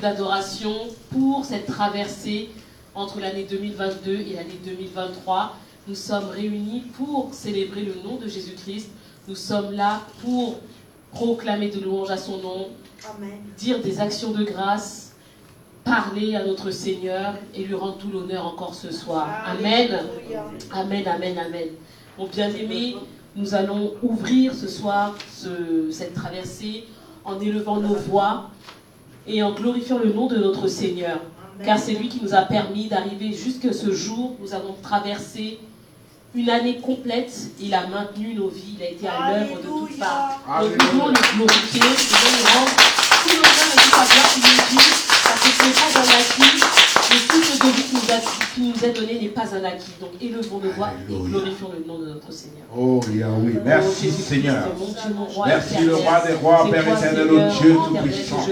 D'adoration pour cette traversée entre l'année 2022 et l'année 2023. Nous sommes réunis pour célébrer le nom de Jésus-Christ. Nous sommes là pour proclamer de louanges à son nom, Amen. Dire des actions de grâce, parler à notre Seigneur et lui rendre tout l'honneur encore ce soir. Amen. Amen, amen, amen. Mon bien-aimé, nous allons ouvrir ce soir cette traversée en élevant nos voix et en glorifiant le nom de notre Seigneur. Amen. Car c'est lui qui nous a permis d'arriver jusqu'à ce jour. Nous avons traversé une année complète. Il a maintenu nos vies. Il a été à l'œuvre de toutes parts. Donc nous devons le glorifier. Nous devons lui rendre tout l'honneur et toute la gloire qu'il nous dit. Parce que ce n'est pas un acquis. Et tout ce de qui nous est donné n'est pas un acquis. Donc élevons nos voix et glorifions le nom de notre Seigneur. Oh Yahweh, merci Seigneur. Merci le roi des rois, Père éternel, au Dieu tout-puissant.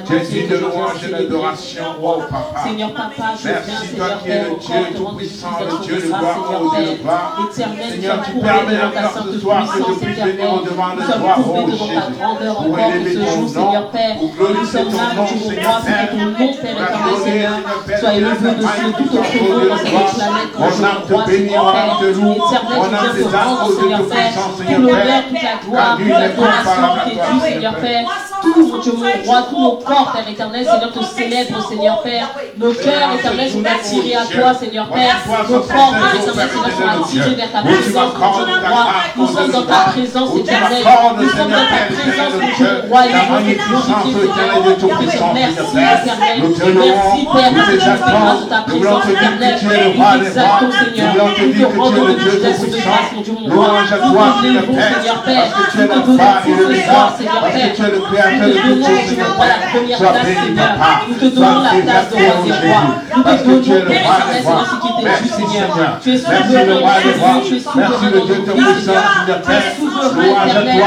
Tu es digne de louange et d'adoration, oh Papa. Seigneur Papa, je viens, merci toi qui es le Dieu tout-puissant, le Dieu de gloire, oh Dieu de gloire. Seigneur, tu permets encore ce soir que je puisse venir au-devant de toi, oh Jésus, pour élever ton nom, pour glorifier ton nom, Seigneur Père. Sois élevé dessus tout autre nom dans cette planète. On a te béni, on a te loué, on a te rendre, Seigneur Père, toute l'honneur, toute la gloire, toute l'adoration qui est due, Seigneur Père. Tout, mon Dieu, mon roi, tout mon corps, Père éternel, Seigneur, te célèbre, Seigneur Père. Nos cœurs, éternel, sont attirés à toi, Seigneur Père. Nos corps, Père éternel, Seigneur, sont attirés vers ta présence, mon Dieu, mon roi. Nous sommes dans ta présence, éternelle. Nous sommes dans ta présence, mon Dieu, mon roi. Et nous sommes glorifiés. Merci, éternel. Merci, Père, pour cette grâce de ta présence, éternelle. Nous exaltons, Seigneur. Nous te rendons de justesse de grâce, mon Dieu, mon roi. Nous te lèvons, Seigneur Père. Nous te donnons tout ce soir, Seigneur Père. Nous te donnons, tu me vois, la première place, Seigneur. Nous te donnons la place de roi des rois. Nous te donnons, Père éternel, Seigneur, ce qui était juste, Seigneur. Tu es souverain, tu es souverain, tu es souverain dans notre vie, Seigneur. Tu es souverain,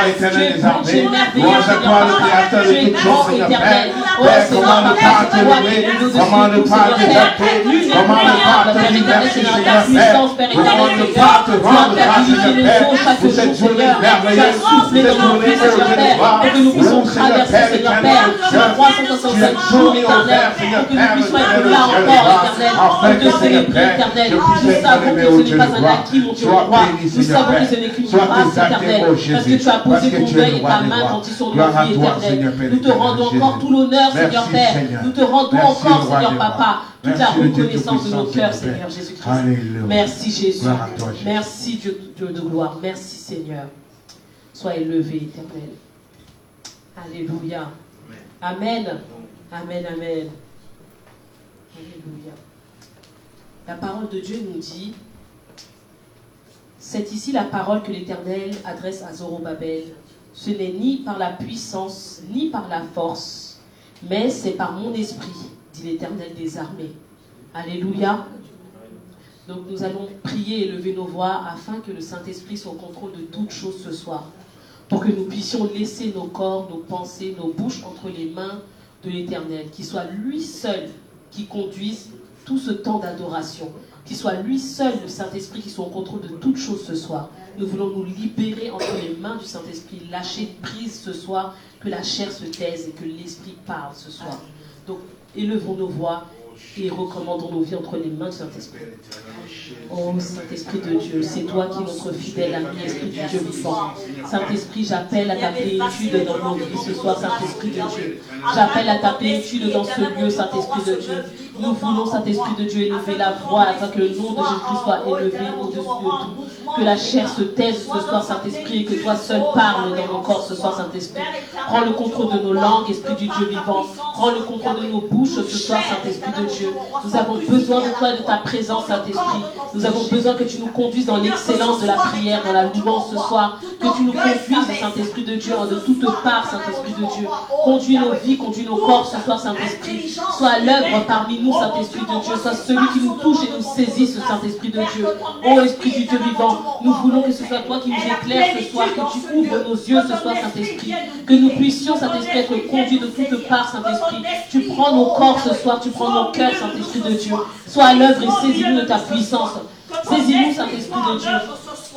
éternel. Tu es bon, tu es merveilleux, Seigneur Papa. Tu es grand, éternel. Oh, Seigneur Papa, c'est toi qui es le comment ne pas t'exalter, comment ne pas te remercier, Seigneur Père, comment ne pas te rendre grâce, Seigneur Père, pour cette journée merveilleuse, cette journée pour que nous puissions traverser, Seigneur Père, ce 365 jours, éternel, pour que nous puissions être là encore, éternel, pour te célébrer, éternel. Nous savons que ce n'est pas un acquis, mon Dieu, mon roi. Nous savons que ce n'est qu'une grâce, éternelle, parce que tu as posé ton œil et ta main quand ils sont dans vie, éternelle. Nous te rendons encore tout l'honneur, Seigneur Père. Nous te rendons encore, Seigneur Papa, toute la reconnaissance de nos cœurs, Seigneur Jésus-Christ. Merci Jésus. Merci Dieu de gloire. Merci Seigneur. Sois élevé, éternel. Alléluia. Amen. Amen, amen. Alléluia. La parole de Dieu nous dit, c'est ici la parole que l'Éternel adresse à Zorobabel. Ce n'est ni par la puissance, ni par la force, mais c'est par mon esprit, dit l'Éternel des armées. Alléluia. Donc nous allons prier et lever nos voix afin que le Saint-Esprit soit au contrôle de toutes choses ce soir. Pour que nous puissions laisser nos corps, nos pensées, nos bouches entre les mains de l'Éternel. Qu'il soit lui seul qui conduise tout ce temps d'adoration, qu'il soit lui seul, le Saint-Esprit, qui soit au contrôle de toutes choses ce soir. Nous voulons nous libérer entre les mains du Saint-Esprit, lâcher prise ce soir, que la chair se taise et que l'Esprit parle ce soir. Donc, élevons nos voix et recommandons nos vies entre les mains du Saint-Esprit. Oh Saint-Esprit de Dieu, c'est toi qui es notre fidèle ami, Esprit du Dieu vivant. Saint-Esprit, j'appelle à ta plénitude dans nos vies ce soir, Saint-Esprit de Dieu. J'appelle à ta plénitude dans ce lieu, Saint-Esprit de Dieu. Nous voulons, Saint-Esprit de Dieu, élever la voix afin que le nom de Jésus-Christ soit élevé au-dessus de tout. Que la chair se taise ce soir, Saint-Esprit, et que toi seul parles dans nos corps ce soir, Saint-Esprit. Prends le contrôle de nos langues, Esprit du Dieu vivant. Prends le contrôle de nos bouches ce soir, Saint-Esprit de Dieu. Nous avons besoin de toi et de ta présence, Saint-Esprit. Nous avons besoin que tu nous conduises dans l'excellence de la prière, dans la louange ce soir. Que tu nous conduises, Saint-Esprit de Dieu, de toutes parts, Saint-Esprit de Dieu. Conduis nos vies, conduis nos corps ce soir, Saint-Esprit. Sois à l'œuvre parmi nous, Saint-Esprit de Dieu. Sois celui qui nous touche et nous saisit, ce Saint-Esprit de Dieu. Ô Esprit du Dieu vivant, nous voulons que ce soit toi qui nous éclaires ce soir, que tu ouvres nos yeux ce soir, Saint-Esprit. Que nous puissions, Saint-Esprit, être conduits de toutes parts, Saint-Esprit. Tu prends nos corps ce soir, tu prends nos cœurs, Saint-Esprit de Dieu. Sois à l'œuvre et saisis-nous de ta puissance. Saisis-nous, Saint-Esprit de Dieu.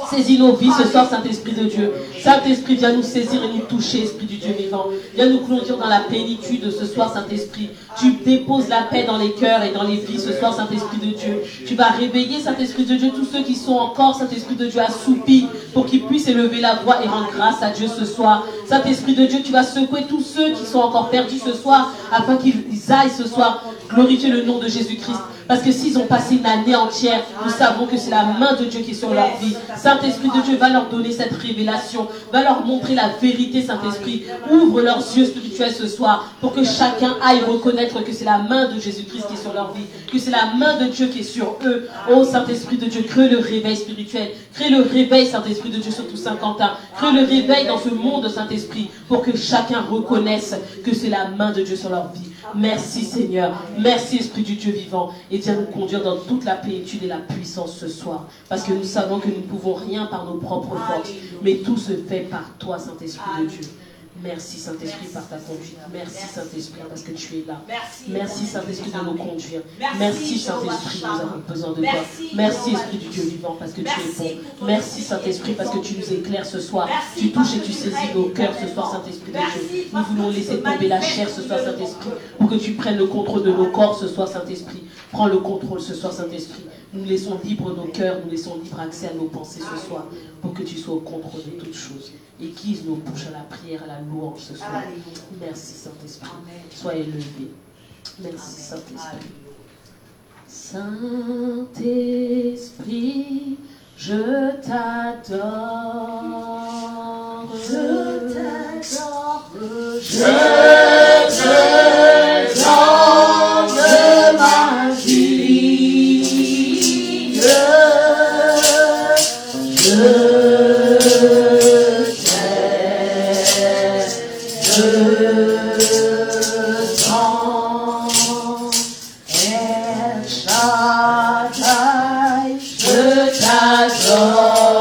Saisis nos vies ce soir, Saint-Esprit de Dieu. Saint-Esprit, viens nous saisir et nous toucher, Esprit du Dieu vivant. Viens nous conduire dans la plénitude ce soir, Saint-Esprit. Tu déposes la paix dans les cœurs et dans les vies ce soir, Saint-Esprit de Dieu. Tu vas réveiller, Saint-Esprit de Dieu, tous ceux qui sont encore, Saint-Esprit de Dieu, assoupis pour qu'ils puissent élever la voix et rendre grâce à Dieu ce soir. Saint-Esprit de Dieu, tu vas secouer tous ceux qui sont encore perdus ce soir afin qu'ils aillent ce soir glorifier le nom de Jésus-Christ. Parce que s'ils ont passé une année entière, nous savons que c'est la main de Dieu qui est sur leur vie. Saint-Esprit de Dieu va leur donner cette révélation, va leur montrer la vérité, Saint-Esprit. Ouvre leurs yeux spirituels ce soir pour que chacun aille reconnaître que c'est la main de Jésus-Christ qui est sur leur vie, que c'est la main de Dieu qui est sur eux. Oh Saint-Esprit de Dieu, crée le réveil spirituel, crée le réveil, Saint-Esprit de Dieu, sur tout Saint-Quentin. Crée le réveil dans ce monde, Saint-Esprit, pour que chacun reconnaisse que c'est la main de Dieu sur leur vie. Merci Seigneur, merci Esprit du Dieu vivant, et viens nous conduire dans toute la plénitude et la puissance ce soir, parce que nous savons que nous ne pouvons rien par nos propres forces, mais tout se fait par toi, Saint-Esprit de Dieu. Merci Saint-Esprit par ta conduite. Merci Saint-Esprit parce que tu es là. Merci Saint-Esprit de nous conduire. Merci Saint-Esprit, nous avons besoin de toi. Merci Esprit du Dieu vivant parce que tu es bon. Merci Saint-Esprit parce que tu nous éclaires ce soir. Tu touches et tu saisis nos cœurs ce soir, Saint-Esprit de Dieu. Nous voulons laisser tomber la chair ce soir, Saint-Esprit, pour que tu prennes le contrôle de nos corps ce soir, Saint-Esprit. Prends le contrôle ce soir, Saint-Esprit. Nous laissons libre nos cœurs, nous laissons libre accès à nos pensées ce soir, pour que tu sois au contrôle de toutes choses. Aiguise nos bouches à la prière, à la louange ce soir. Merci Saint-Esprit. Sois élevé. Merci Saint-Esprit. Saint-Esprit, je t'adore. Je t'adore. Je te donne ma vie. Je t'adore.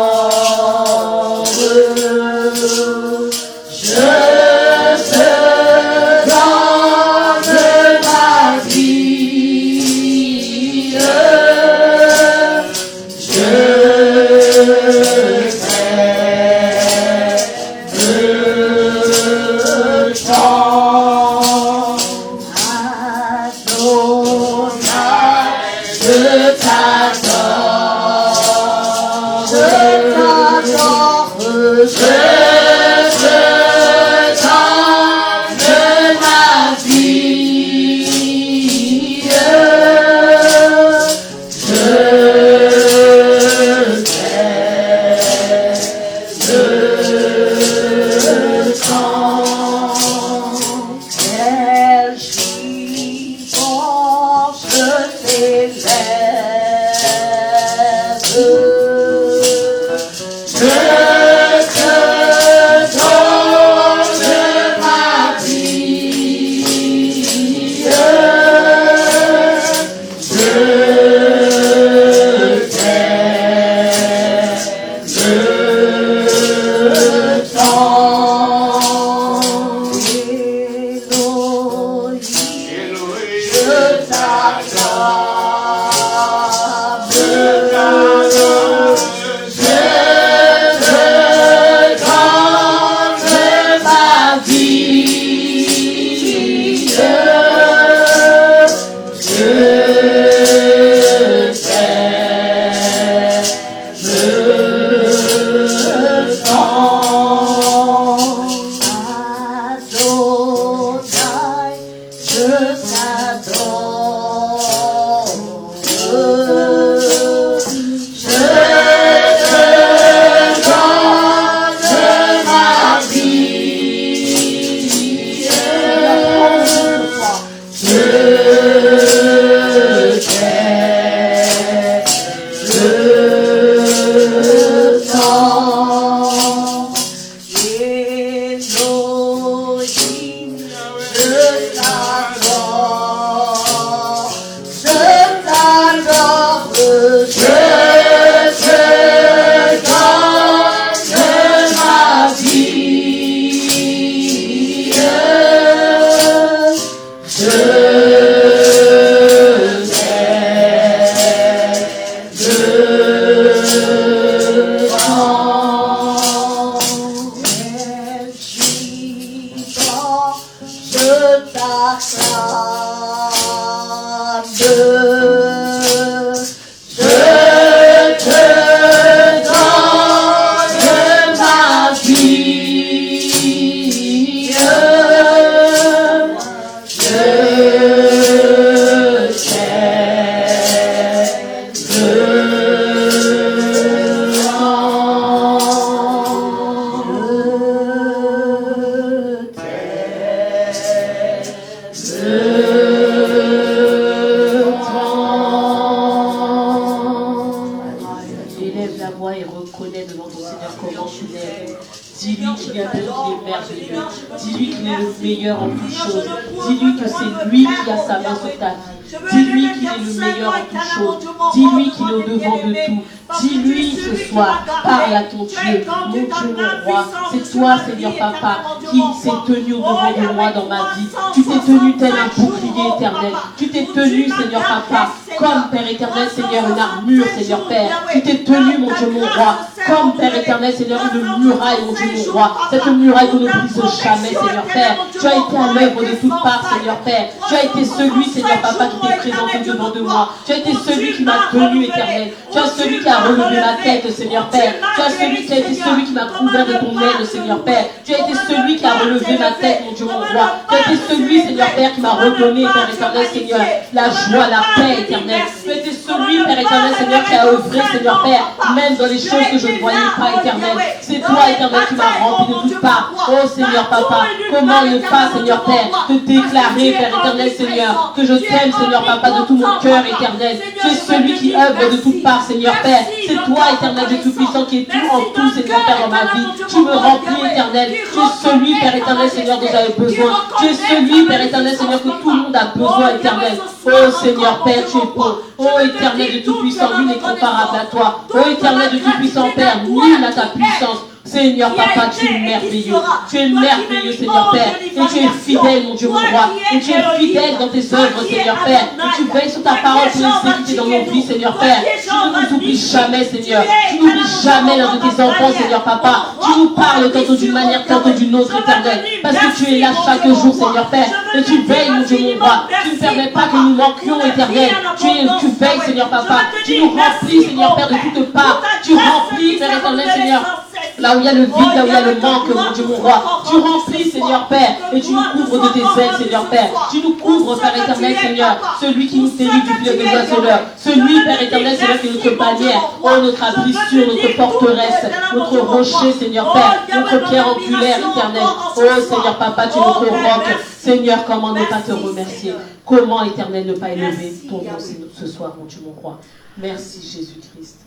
Seigneur Papa, qui s'est tenu au devant de moi dans ma vie. Tu t'es tenu tel un bouclier éternel. Tu t'es tenu, Seigneur Papa, comme Père éternel, Seigneur, une armure, Seigneur Père. Tu t'es tenu, mon Dieu, mon roi, comme Père éternel, Seigneur, une muraille, mon Dieu, mon roi. Cette muraille qu'on ne brise jamais, Seigneur Père. Tu as été à l'œuvre de toutes parts, Seigneur Père. Tu as été celui, Seigneur Papa, qui t'est présenté devant de moi. Tu as été celui qui m'a tenu, éternel. Tu as celui qui a relevé ma tête, Seigneur Père. Tu as celui qui a été celui qui m'a couvert de ton aile, Seigneur Père. Tu as été celui qui a relevé ma tête, mon Dieu, mon roi. Tu as été celui, Seigneur Père, qui m'a redonné, Père éternel, Seigneur, la joie, la paix éternelle. Tu as été celui, Père éternel, Seigneur, qui a œuvré, Seigneur Père, même dans les choses que je ne voyais pas, éternel. C'est toi, éternel, qui m'as rempli de toutes parts. Oh Seigneur Papa, comment ne pas, Seigneur Père, te déclarer, Père éternel, Seigneur, que je t'aime, Seigneur Papa, de tout mon cœur, éternel. Tu es celui qui œuvre de toutes parts, Seigneur Père. C'est toi, éternel, Dieu Tout-Puissant, qui est tout en tout, Seigneur Père, dans ma vie. Tu me remplis, éternel. Tu es celui, Père éternel, Seigneur, dont j'avais besoin. Tu es celui, Père éternel, Seigneur, que tout le monde a besoin, éternel. Oh Seigneur Père, tu es bon. Oh éternel de Tout-Puissant, nul n'est comparable à toi. Oh éternel de Tout-Puissant Père, nul n'a ta puissance. Seigneur Papa, tu es merveilleux. Tu es merveilleux, Seigneur Père. Et tu es fidèle, mon Dieu, mon roi. Et tu es fidèle dans tes œuvres, Seigneur Père. Et tu veilles sur ta parole pour les exécuter dans nos vies, Seigneur Père. Tu ne nous oublies jamais, Seigneur. Tu n'oublies jamais l'un de tes enfants, Seigneur Papa. Tu nous parles tantôt d'une manière, tantôt d'une autre, éternel. Parce que tu es là chaque jour, Seigneur Père. Et tu veilles, mon Dieu, mon roi. Tu ne permets pas que nous manquions, éternel. Tu veilles, Seigneur Papa. Tu nous remplis, Seigneur Père, de toutes parts. Tu remplis, Père éternel, Seigneur. Là où il y a le vide, là où il y a le manque, mon Dieu, mon roi. Tu remplis, Seigneur Père, et tu nous couvres de tes ailes, Seigneur Père. Tu nous couvres, Père éternel, Seigneur. Celui qui nous délivre du filet des oiseleurs. Celui, Père éternel, Seigneur, qui est notre bannière. Oh, notre abri sûr, notre forteresse, notre rocher, Seigneur Père. Notre pierre angulaire, éternelle. Oh, Seigneur Papa, tu es notre roc. Seigneur, comment ne pas te remercier? Comment, éternel, ne pas élever ton nom ce soir, mon Dieu, mon roi? Merci, Jésus-Christ.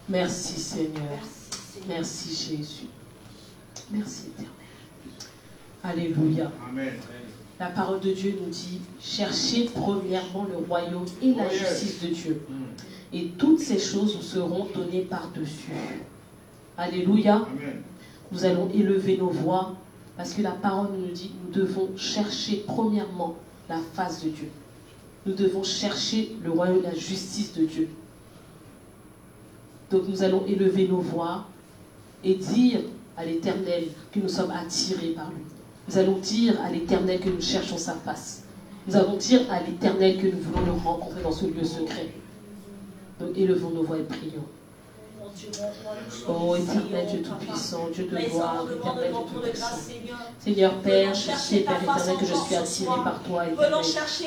Merci, Seigneur. Merci Jésus. Merci éternel. Alléluia. Amen. La parole de Dieu nous dit, cherchez premièrement le royaume et la justice de Dieu. Et toutes ces choses vous seront données par-dessus. Alléluia. Amen. Nous allons élever nos voix parce que la parole nous dit, nous devons chercher premièrement la face de Dieu. Nous devons chercher le royaume et la justice de Dieu. Donc nous allons élever nos voix et dire à l'Éternel que nous sommes attirés par lui. Nous allons dire à l'Éternel que nous cherchons sa face. Nous allons dire à l'Éternel que nous voulons le rencontrer dans ce lieu secret. Donc élevons nos voix et prions. Oh éternel Dieu Tout-Puissant, Dieu de gloire, éternel Dieu Tout-Puissant. Seigneur Père, je sais, Père éternel, que je suis attiré par toi, éternel.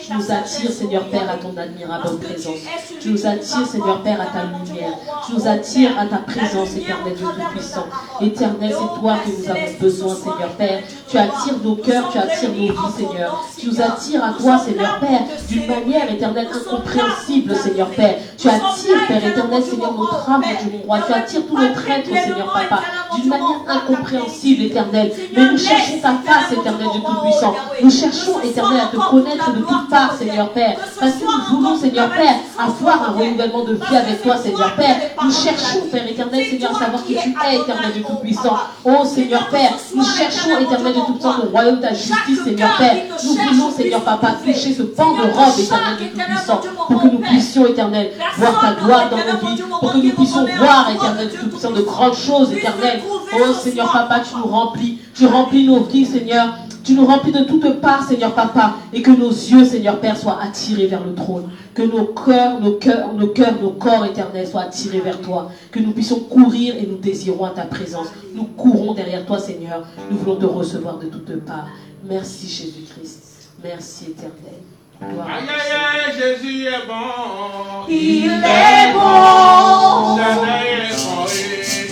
Tu nous attires, Seigneur Père, à ton admirable présence. Tu nous attires, Seigneur Père, à ta lumière. Tu nous attires à ta présence, éternel Dieu Tout-Puissant. Éternel, c'est toi que nous avons besoin, Seigneur Père. Tu attires nos cœurs, tu attires nos vies, Seigneur. Tu nous attires à toi, Seigneur Père, d'une manière éternelle incompréhensible, Seigneur Père. Tu attires, Père éternel, Seigneur, notre âme, Dieu mon roi. Tu attires tous nos traîtres, Seigneur Papa, d'une manière incompréhensible, éternel. Mais nous cherchons ta face, éternel Dieu Tout-Puissant. Nous cherchons, éternel, à te connaître de toutes parts, Seigneur Père. Parce que nous voulons, Seigneur Père, avoir un renouvellement de vie avec toi, Seigneur Père. Nous cherchons, Père éternel, Seigneur, à savoir qui tu es, éternel Dieu Tout-Puissant. Oh, Seigneur Père, nous cherchons, éternel Dieu Tout-Puissant, le royaume de ta justice, Seigneur Père. Nous voulons, Seigneur Papa, toucher ce pan de robe, éternel Dieu Tout-Puissant, pour que nous puissions, éternel, voir ta gloire dans nos vies, pour que nous puissions voir, éternel Dieu Tout-Puissant, de grandes choses, éternel. Oh, Seigneur Papa, tu nous remplis. Tu remplis nos vies, Seigneur. Tu nous remplis de toutes parts, Seigneur Papa, et que nos yeux, Seigneur Père, soient attirés vers le trône. Que nos cœurs, nos corps éternels soient attirés vers toi. Que nous puissions courir et nous désirons à ta présence. Nous courons derrière toi, Seigneur. Nous voulons te recevoir de toutes parts. Merci, Jésus-Christ. Merci, éternel. Gloire à Aïe, Jésus est bon. Il est bon.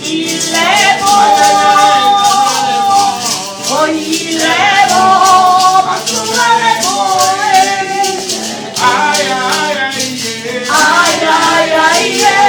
Il est bon. Oh, il est bon. Partout est bon. Aïe, aïe, aïe, aïe, aïe, aïe,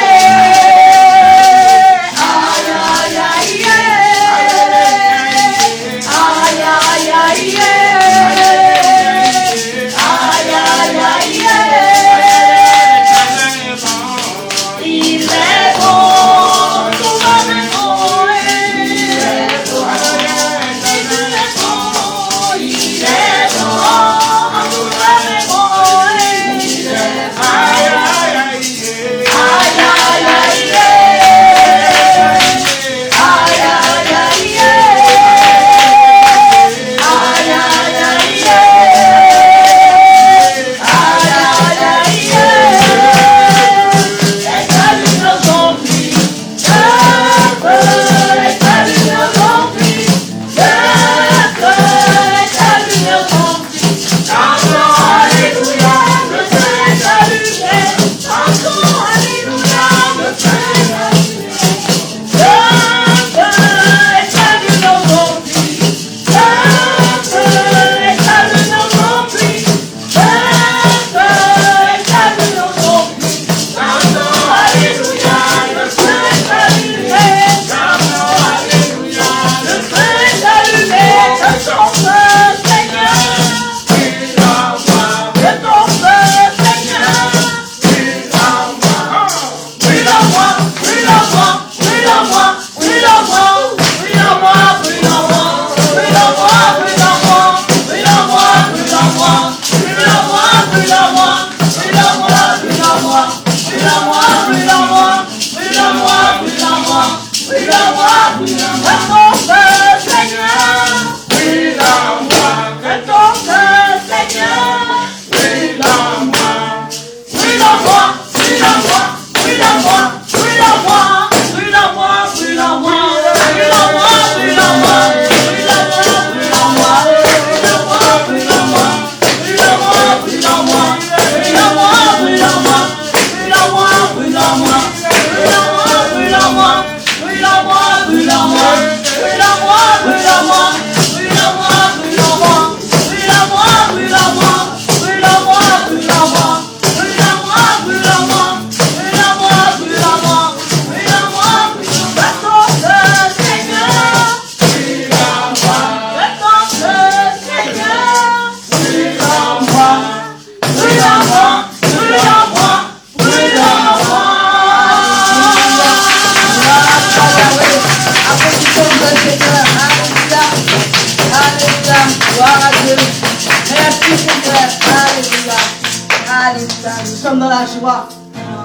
Nous sommes dans la joie.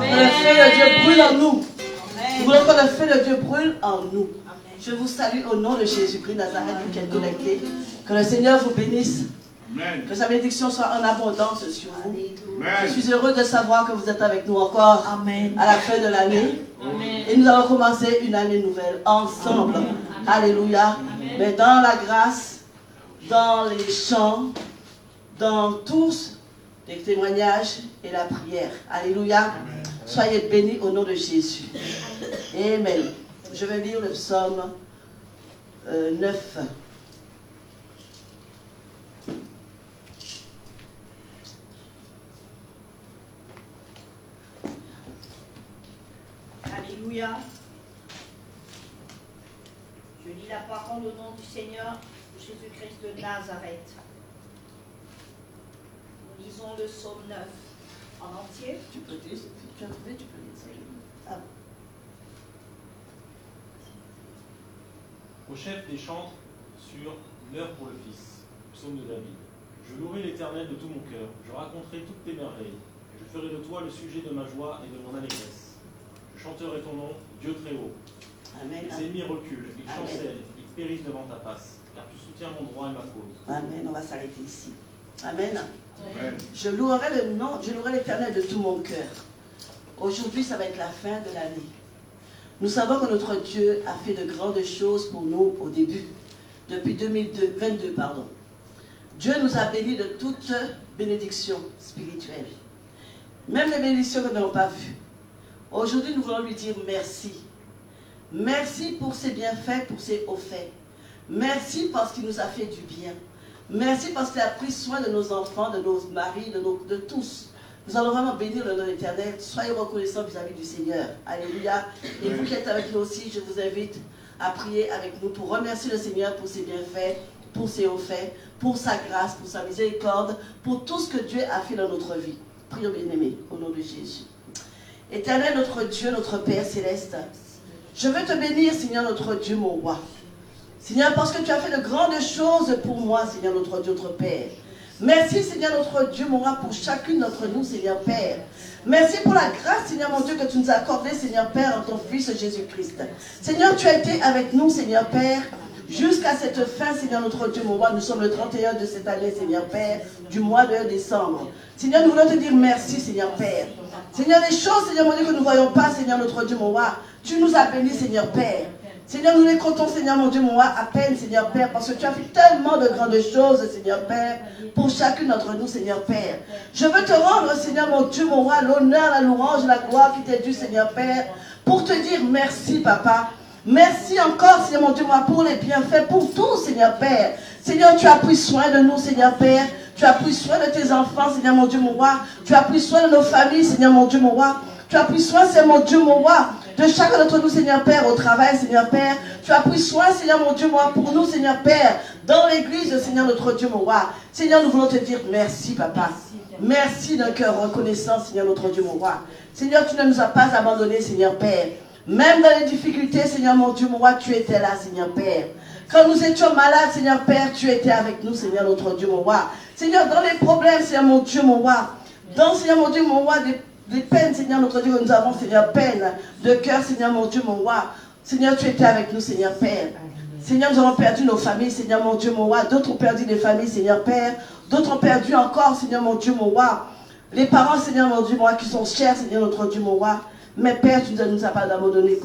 Le feu de Dieu brûle en nous. Nous voulons que le feu de Dieu brûle en nous. Je vous salue au nom de Jésus-Christ Nazareth, vous qui êtes connectés. Que le Seigneur vous bénisse. Amen. Que sa bénédiction soit en abondance sur vous. Amen. Je suis heureux de savoir que vous êtes avec nous encore à la fin de l'année. Et nous allons commencer une année nouvelle ensemble. Alléluia. Mais dans la grâce, dans les chants, dans tous les témoignages et la prière. Alléluia. Soyez bénis au nom de Jésus. Amen. Je vais lire le psaume 9. Alléluia. Je lis la parole au nom du Seigneur Jésus-Christ de Nazareth. Nous lisons le psaume 9 en entier. Tu peux dire, si tu as trouvé, tu peux lire ça. Ah. Au chef des chantres sur l'heure pour le Fils, psaume de David. Je louerai l'Éternel de tout mon cœur, je raconterai toutes tes merveilles, je ferai de toi le sujet de ma joie et de mon allégresse. Je chanterai ton nom, Dieu très haut. Amen. Les ennemis reculent, ils chancellent, ils périssent devant ta face, car tu soutiens mon droit et ma cause. Amen. On va s'arrêter ici. Amen. Amen. Je louerai le nom, je louerai l'Éternel de tout mon cœur. Aujourd'hui, ça va être la fin de l'année. Nous savons que notre Dieu a fait de grandes choses pour nous au début, depuis 2022, pardon. Dieu nous a bénis de toutes bénédictions spirituelles, même les bénédictions que nous n'avons pas vues. Aujourd'hui, nous voulons lui dire merci. Merci pour ses bienfaits, pour ses hauts faits. Merci parce qu'il nous a fait du bien. Merci parce qu'il a pris soin de nos enfants, de nos maris, de tous. Nous allons vraiment bénir le nom de l'Éternel. Soyez reconnaissants vis-à-vis du Seigneur. Alléluia. Et vous qui êtes avec nous aussi, je vous invite à prier avec nous pour remercier le Seigneur pour ses bienfaits, pour ses hauts faits, pour sa grâce, pour sa miséricorde, pour tout ce que Dieu a fait dans notre vie. Prions bien-aimés, au nom de Jésus. Éternel, notre Dieu, notre Père céleste, je veux te bénir, Seigneur, notre Dieu, mon roi. Seigneur, parce que tu as fait de grandes choses pour moi, Seigneur, notre Dieu, notre Père. Merci, Seigneur, notre Dieu, mon roi, pour chacune d'entre nous, Seigneur Père. Merci pour la grâce, Seigneur, mon Dieu, que tu nous as accordée, Seigneur Père, en ton Fils Jésus-Christ. Seigneur, tu as été avec nous, Seigneur Père, jusqu'à cette fin, Seigneur, notre Dieu, mon roi. Nous sommes le 31 de cette année, Seigneur Père, du mois de décembre. Seigneur, nous voulons te dire merci, Seigneur Père. Seigneur, des choses, Seigneur, mon Dieu, que nous ne voyons pas, Seigneur, notre Dieu, mon roi. Tu nous as bénis, Seigneur Père. Seigneur, nous les comptons, Seigneur, mon Dieu, mon roi, à peine, Seigneur Père, parce que tu as fait tellement de grandes choses, Seigneur Père, pour chacune d'entre nous, Seigneur Père. Je veux te rendre, Seigneur, mon Dieu, mon roi, l'honneur, la louange, la gloire qui t'est due, Seigneur Père, pour te dire merci, Papa. Merci encore, Seigneur, mon Dieu, mon roi, pour les bienfaits, pour tout, Seigneur Père. Seigneur, tu as pris soin de nous, Seigneur Père. Tu as pris soin de tes enfants, Seigneur, mon Dieu, mon roi. Tu as pris soin de nos familles, Seigneur, mon Dieu, mon roi. Tu as pris soin, Seigneur, mon Dieu, mon roi, de chacun d'entre nous, Seigneur Père, au travail, Seigneur Père. Tu as pris soin, Seigneur, mon Dieu, mon roi, pour nous, Seigneur Père, dans l'église, Seigneur, notre Dieu, mon roi. Seigneur, nous voulons te dire merci, Papa. Merci d'un cœur reconnaissant, Seigneur, notre Dieu, mon roi. Seigneur, tu ne nous as pas abandonnés, Seigneur Père. Même dans les difficultés, Seigneur, mon Dieu, mon roi, tu étais là, Seigneur Père. Quand nous étions malades, Seigneur Père, tu étais avec nous, Seigneur, notre Dieu, mon roi. Seigneur, dans les problèmes, Seigneur, mon Dieu, mon roi. Dans, Seigneur, mon Dieu, mon roi, des peines, Seigneur, notre Dieu, que nous avons, Seigneur, peine de cœur, Seigneur, mon Dieu, mon roi. Seigneur, tu étais avec nous, Seigneur Père. Seigneur, nous avons perdu nos familles, Seigneur, mon Dieu, mon roi. D'autres ont perdu des familles, Seigneur Père. D'autres ont perdu encore, Seigneur, mon Dieu, mon roi. Les parents, Seigneur, mon Dieu, mon roi, qui sont chers, Seigneur, notre Dieu, mon roi. Mais Père, tu ne nous as pas abandonné.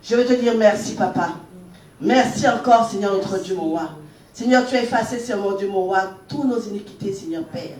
Je veux te dire merci, Papa. Merci encore, Seigneur, notre Dieu, mon roi. Seigneur, tu as effacé, Seigneur, mon Dieu, mon roi, tous nos iniquités, Seigneur Père.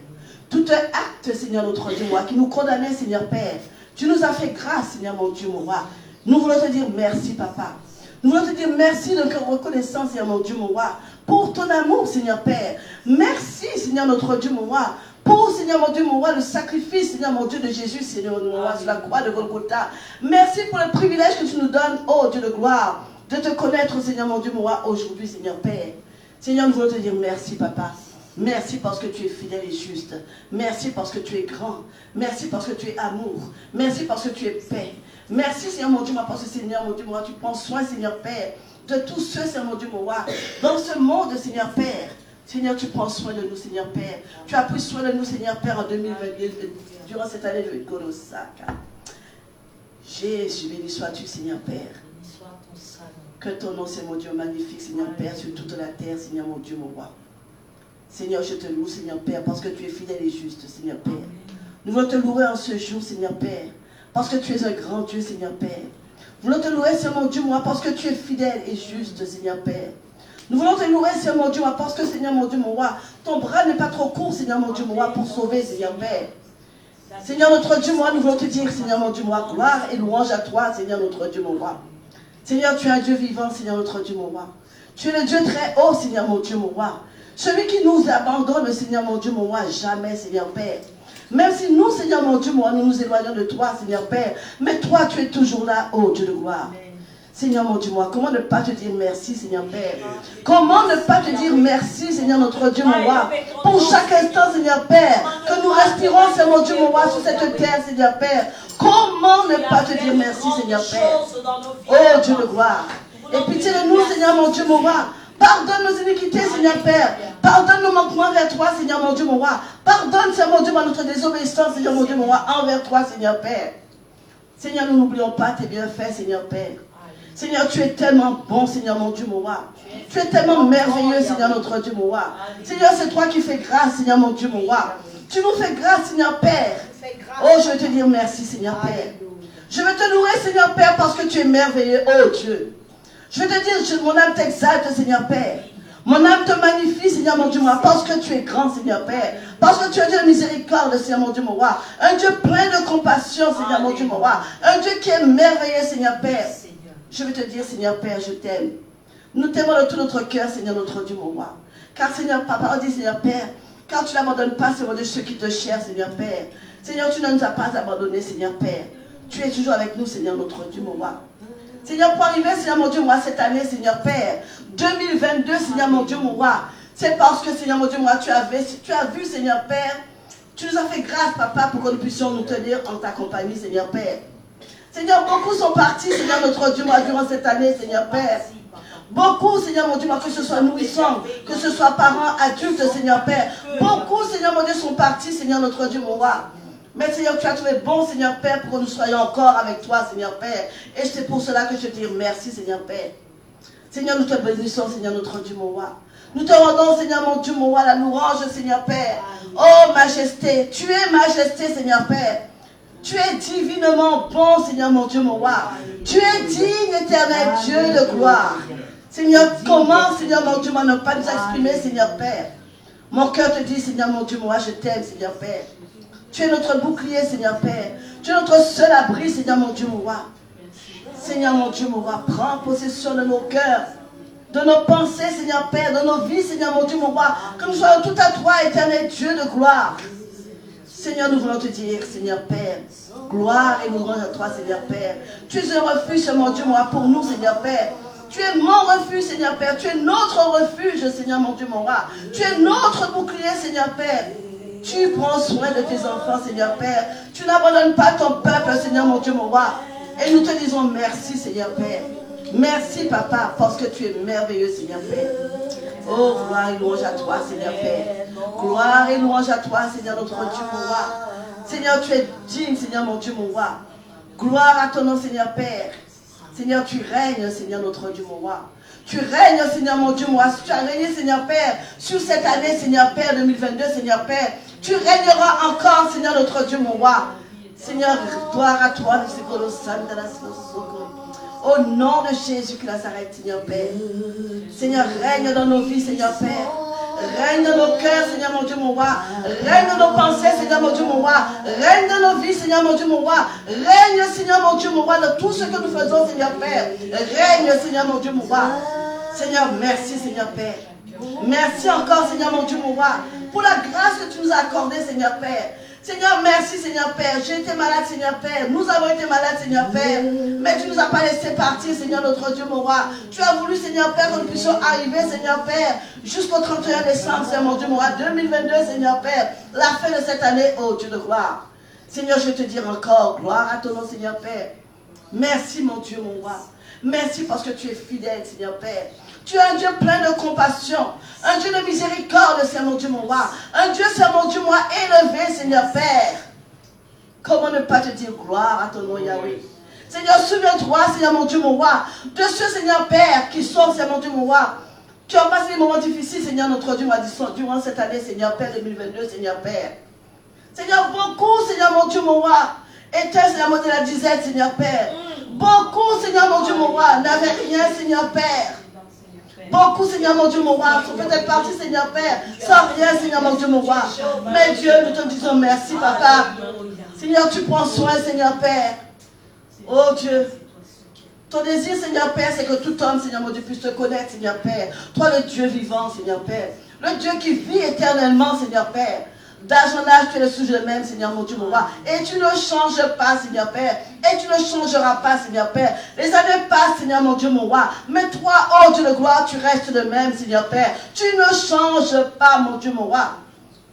Tout acte, Seigneur, notre Dieu, mon roi, qui nous condamnait, Seigneur Père. Tu nous as fait grâce, Seigneur, mon Dieu, mon roi. Nous voulons te dire merci, Papa. Nous voulons te dire merci de notre reconnaissance, Seigneur, mon Dieu, mon roi, pour ton amour, Seigneur Père. Merci, Seigneur, notre Dieu, mon roi, pour, Seigneur, mon Dieu, mon roi, le sacrifice, Seigneur, mon Dieu, de Jésus, Seigneur, mon roi, sur la croix de Golgotha. Merci pour le privilège que tu nous donnes, oh Dieu de gloire, de te connaître, Seigneur, mon Dieu, mon roi, aujourd'hui, Seigneur Père. Seigneur, nous voulons te dire merci, Papa. Merci parce que tu es fidèle et juste. Merci parce que tu es grand. Merci parce que tu es amour. Merci parce que tu es paix. Merci, Seigneur, mon Dieu, parce que, Seigneur, mon Dieu, mon roi, tu prends soin, Seigneur Père, de tous ceux, Seigneur, mon Dieu, mon roi, dans ce monde, Seigneur Père. Seigneur, tu prends soin de nous, Seigneur Père. Tu as pris soin de nous, Seigneur Père, en 2022, durant cette année de Golosaka. Jésus, béni sois-tu, Seigneur Père. Béni soit ton Saint-Nom. Que ton nom, c'est mon Dieu magnifique, Seigneur Père, sur toute la terre, Seigneur mon Dieu, mon roi. Seigneur, je te loue, Seigneur Père, parce que tu es fidèle et juste, Seigneur Père. Nous voulons te louer en ce jour, Seigneur Père, parce que tu es un grand Dieu, Seigneur Père. Nous voulons te louer, Seigneur mon Dieu, moi, parce que tu es fidèle et juste, Seigneur Père. Nous voulons te louer, Seigneur mon Dieu, moi, parce que, Seigneur mon Dieu, mon roi, ton bras n'est pas trop court, Seigneur mon Dieu, mon roi, pour sauver, Seigneur Père. Seigneur notre Dieu, moi, nous voulons te dire, Seigneur mon Dieu, moi, gloire et louange à toi, Seigneur notre Dieu, mon roi. Seigneur, tu es un Dieu vivant, Seigneur notre Dieu, mon roi. Tu es le Dieu très haut, Seigneur mon Dieu, mon roi. Celui qui nous abandonne, Seigneur mon Dieu, mon roi, jamais, Seigneur Père. Même si nous, Seigneur mon Dieu, mon roi, nous nous éloignons de toi, Seigneur Père, mais toi, tu es toujours là, oh Dieu de gloire. Seigneur mon Dieu, moi, comment ne pas te dire merci, Seigneur Père? Comment ne pas te dire merci, Seigneur notre Dieu, mon roi, pour chaque instant, Seigneur Père, que nous respirons, Seigneur mon Dieu, mon roi, sur cette terre, Seigneur Père. Comment ne pas te dire merci, Seigneur Père? Oh Dieu de gloire. Et pitié de nous, Seigneur mon Dieu, mon roi. Pardonne nos iniquités, Seigneur Père. Pardonne nos manquements vers toi, Seigneur mon Dieu, mon roi. Pardonne, Seigneur mon Dieu, notre désobéissance, Seigneur mon Dieu, mon roi, envers toi, Seigneur Père. Seigneur, nous n'oublions pas tes bienfaits, Seigneur Père. Seigneur, tu es tellement bon, Seigneur mon Dieu, mon roi. Tu es tellement merveilleux, Seigneur notre Dieu, mon roi. Seigneur, c'est toi qui fais grâce, Seigneur mon Dieu, mon roi. Tu nous fais grâce, Seigneur Père. Oh, je veux te dire merci, Seigneur Père. Je veux te louer, Seigneur Père, parce que tu es merveilleux, oh Dieu. Je veux te dire, mon âme t'exalte, Seigneur Père. Mon âme te magnifie, Seigneur mon Dieu, mon roi, parce que tu es grand, Seigneur Père. Parce que tu es un Dieu de miséricorde, Seigneur mon Dieu, mon roi. Un Dieu plein de compassion, Seigneur mon Dieu, mon roi. Un Dieu qui est merveilleux, Seigneur Père. Je veux te dire, Seigneur Père, je t'aime. Nous t'aimons de tout notre cœur, Seigneur notre Dieu, mon roi. Car, Seigneur, Papa, on dit, Seigneur Père, car tu n'abandonnes pas, Seigneur, de ceux qui te cherchent, Seigneur Père. Seigneur, tu ne nous as pas abandonnés, Seigneur Père. Tu es toujours avec nous, Seigneur notre Dieu, mon roi. Seigneur, pour arriver, Seigneur mon Dieu, moi, cette année, Seigneur Père, 2022, Seigneur mon Dieu, mon roi, c'est parce que, Seigneur mon Dieu, moi, tu as vu, Seigneur Père, tu nous as fait grâce, Papa, pour que nous puissions nous tenir en ta compagnie, Seigneur Père. Seigneur, beaucoup sont partis, Seigneur notre Dieu, moi, durant cette année, Seigneur Père. Beaucoup, Seigneur mon Dieu, moi, que ce soit nourrissants, que ce soit parents, adultes, Seigneur Père. Beaucoup, Seigneur mon Dieu, sont partis, Seigneur notre Dieu, mon roi. Mais Seigneur, tu as trouvé bon, Seigneur Père, pour que nous soyons encore avec toi, Seigneur Père. Et c'est pour cela que je te dis merci, Seigneur Père. Seigneur, nous te bénissons, Seigneur notre Dieu, mon roi. Nous te rendons, Seigneur mon Dieu, mon roi, la louange, Seigneur Père. Oh, majesté, tu es majesté, Seigneur Père. Tu es divinement bon, Seigneur mon Dieu, mon roi. Tu es digne, éternel Dieu de gloire. Seigneur, comment, Seigneur mon Dieu, ne pas nous exprimer, Seigneur Père. Mon cœur te dit, Seigneur mon Dieu, moi, je t'aime, Seigneur Père. Tu es notre bouclier, Seigneur Père. Tu es notre seul abri, Seigneur mon Dieu, mon roi. Seigneur mon Dieu, mon roi, prends possession de nos cœurs, de nos pensées, Seigneur Père, de nos vies, Seigneur mon Dieu, mon roi. Que nous soyons tout à toi, éternel Dieu de gloire. Seigneur, nous voulons te dire, Seigneur Père, gloire et louange à toi, Seigneur Père. Tu es un refuge, mon Dieu, moi, pour nous, Seigneur Père. Tu es mon refuge, Seigneur Père. Tu es notre refuge, Seigneur mon Dieu, mon roi. Tu es notre bouclier, Seigneur Père. Tu prends soin de tes enfants, Seigneur Père. Tu n'abandonnes pas ton peuple, Seigneur mon Dieu, mon roi. Et nous te disons merci, Seigneur Père. Merci, Papa, parce que tu es merveilleux, Seigneur Père. Oh, gloire et louange à toi, Seigneur Père. Gloire et louange à toi, Seigneur notre Dieu, mon roi. Seigneur, tu es digne, Seigneur mon Dieu, mon roi. Gloire à ton nom, Seigneur Père. Seigneur, tu règnes, Seigneur notre Dieu, mon roi. Tu règnes, Seigneur mon Dieu, mon roi. Tu as régné, Seigneur Père, sur cette année, Seigneur Père, 2022, Seigneur Père. Tu régneras encore, Seigneur notre Dieu, mon roi. Seigneur, gloire à toi, au nom de Jésus qui Nazareth, Seigneur Père. Seigneur, règne dans nos vies, Seigneur Père. Règne dans nos cœurs, Seigneur mon Dieu, mon roi. Règne dans nos pensées, Seigneur mon Dieu, mon roi. Règne dans nos vies, Seigneur mon Dieu, mon roi. Règne, Seigneur mon Dieu, mon roi, dans tout ce que nous faisons, Seigneur Père. Règne, Seigneur mon Dieu, mon roi. Seigneur, merci, Seigneur Père. Merci encore, Seigneur mon Dieu, mon roi, pour la grâce que tu nous as accordée, Seigneur Père. Seigneur, merci, Seigneur Père. J'ai été malade, Seigneur Père. Nous avons été malades, Seigneur Père. Mais tu ne nous as pas laissé partir, Seigneur notre Dieu, mon roi. Tu as voulu, Seigneur Père, que nous puissions arriver, Seigneur Père, jusqu'au 31 décembre, Seigneur mon Dieu, mon roi, 2022, Seigneur Père. La fin de cette année, oh Dieu de gloire. Seigneur, je vais te dire encore, gloire à ton nom, Seigneur Père. Merci, mon Dieu, mon roi. Merci parce que tu es fidèle, Seigneur Père. Tu es un Dieu plein de compassion, un Dieu de miséricorde, Seigneur mon Dieu, mon roi. Un Dieu, Seigneur mon Dieu, moi, élevé, Seigneur Père. Comment ne pas te dire gloire à ton nom, Yahweh. Seigneur, souviens-toi, Seigneur mon Dieu, mon roi, de ceux, Seigneur Père, qui sont, Seigneur mon Dieu, mon roi, qui ont passé des moments difficiles, Seigneur notre Dieu, durant cette année, Seigneur Père 2022, Seigneur Père. Seigneur, beaucoup, Seigneur mon Dieu, mon roi, étaient, Seigneur mon Dieu, la disette, Seigneur Père. Beaucoup, Seigneur mon Dieu, mon roi, n'avaient rien, Seigneur Père. Beaucoup, Seigneur mon Dieu, mon roi, sont peut-être partis, Seigneur Père, sans rien, Seigneur mon Dieu, mon roi. Mais Dieu, nous te disons merci, Papa. Seigneur, tu prends soin, Seigneur Père. Oh Dieu. Ton désir, Seigneur Père, c'est que tout homme, Seigneur mon Dieu, puisse te connaître, Seigneur Père. Toi, le Dieu vivant, Seigneur Père. Le Dieu qui vit éternellement, Seigneur Père. D'âge en âge, tu es le sujet même, Seigneur mon Dieu, mon roi. Et tu ne changes pas, Seigneur Père. Et tu ne changeras pas, Seigneur Père. Les années passent, Seigneur mon Dieu, mon roi. Mais toi, oh Dieu de gloire, tu restes le même, Seigneur Père. Tu ne changes pas, mon Dieu, mon roi.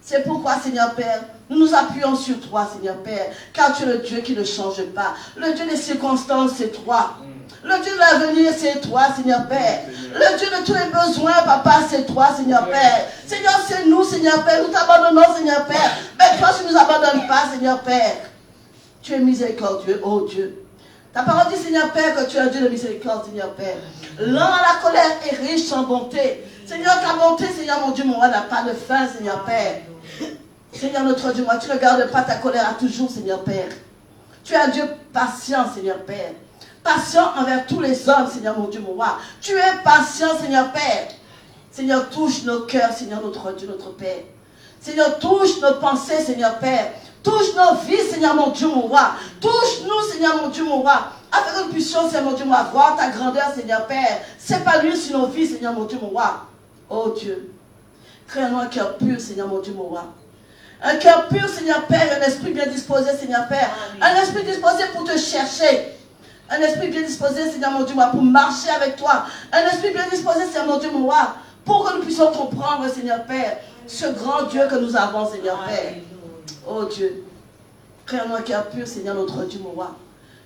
C'est pourquoi, Seigneur Père, nous nous appuyons sur toi, Seigneur Père. Car tu es le Dieu qui ne change pas. Le Dieu des circonstances, c'est toi. Le Dieu de l'avenir, c'est toi, Seigneur Père. Le Dieu de tous les besoins, Papa, c'est toi, Seigneur Père. Seigneur, c'est nous, Seigneur Père. Nous t'abandonnons, Seigneur Père. Mais toi, tu ne nous abandonnes pas, Seigneur Père. Tu es miséricordieux, oh Dieu. Ta parole dit, Seigneur Père, que tu es un Dieu de miséricorde, Seigneur Père. Lent à la colère et riche en bonté. Seigneur, ta bonté, Seigneur, mon Dieu, mon roi, n'a pas de fin, Seigneur Père. Seigneur, notre Dieu, moi, tu ne gardes pas ta colère à toujours, Seigneur Père. Tu es un Dieu patient, Seigneur Père. Patient envers tous les hommes, Seigneur mon Dieu, mon roi. Tu es patient, Seigneur Père. Seigneur, touche nos cœurs, Seigneur notre Dieu, notre Père. Seigneur, touche nos pensées, Seigneur Père. Touche nos vies, Seigneur mon Dieu, mon roi. Touche-nous, Seigneur mon Dieu, mon roi. Afin que nous puissions, Seigneur mon Dieu, mon roi, voir ta grandeur, Seigneur Père. S'épanouir sur nos vies, Seigneur mon Dieu, mon roi. Oh Dieu, crée-nous un cœur pur, Seigneur mon Dieu, mon roi. Un cœur pur, Seigneur Père, et un esprit bien disposé, Seigneur Père. Un esprit disposé pour te chercher. Un esprit bien disposé, Seigneur mon Dieu, pour marcher avec toi. Un esprit bien disposé, Seigneur mon Dieu, mon roi, pour que nous puissions comprendre, Seigneur Père, ce grand Dieu que nous avons, Seigneur Père. Oh Dieu, crée-nous un cœur pur, Seigneur notre Dieu, mon roi.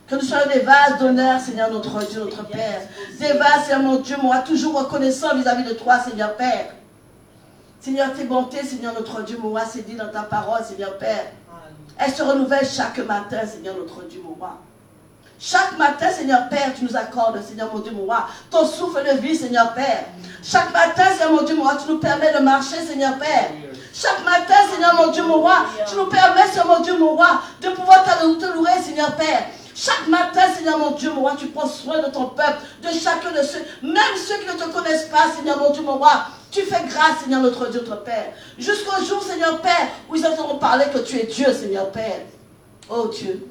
Que nous soyons des vases d'honneur, Seigneur notre Dieu, notre Père. Des vases, Seigneur mon Dieu, mon roi, toujours reconnaissant vis-à-vis de toi, Seigneur Père. Seigneur, tes bontés, Seigneur notre Dieu, mon roi, c'est dit dans ta parole, Seigneur Père. Elle se renouvelle chaque matin, Seigneur notre Dieu, mon roi. Chaque matin, Seigneur Père, tu nous accordes, Seigneur mon Dieu, mon roi, ton souffle de vie, Seigneur Père. Chaque matin, Seigneur mon Dieu, mon roi, tu nous permets de marcher, Seigneur Père. Chaque matin, Seigneur mon Dieu, mon roi, tu nous permets, Seigneur mon Dieu, mon roi, de pouvoir te louer, Seigneur Père. Chaque matin, Seigneur mon Dieu, mon roi, tu prends soin de ton peuple, de chacun de ceux, même ceux qui ne te connaissent pas, Seigneur mon Dieu, mon roi. Tu fais grâce, Seigneur notre Dieu, notre Père. Jusqu'au jour, Seigneur Père, où ils entendront parler que tu es Dieu, Seigneur Père. Oh Dieu,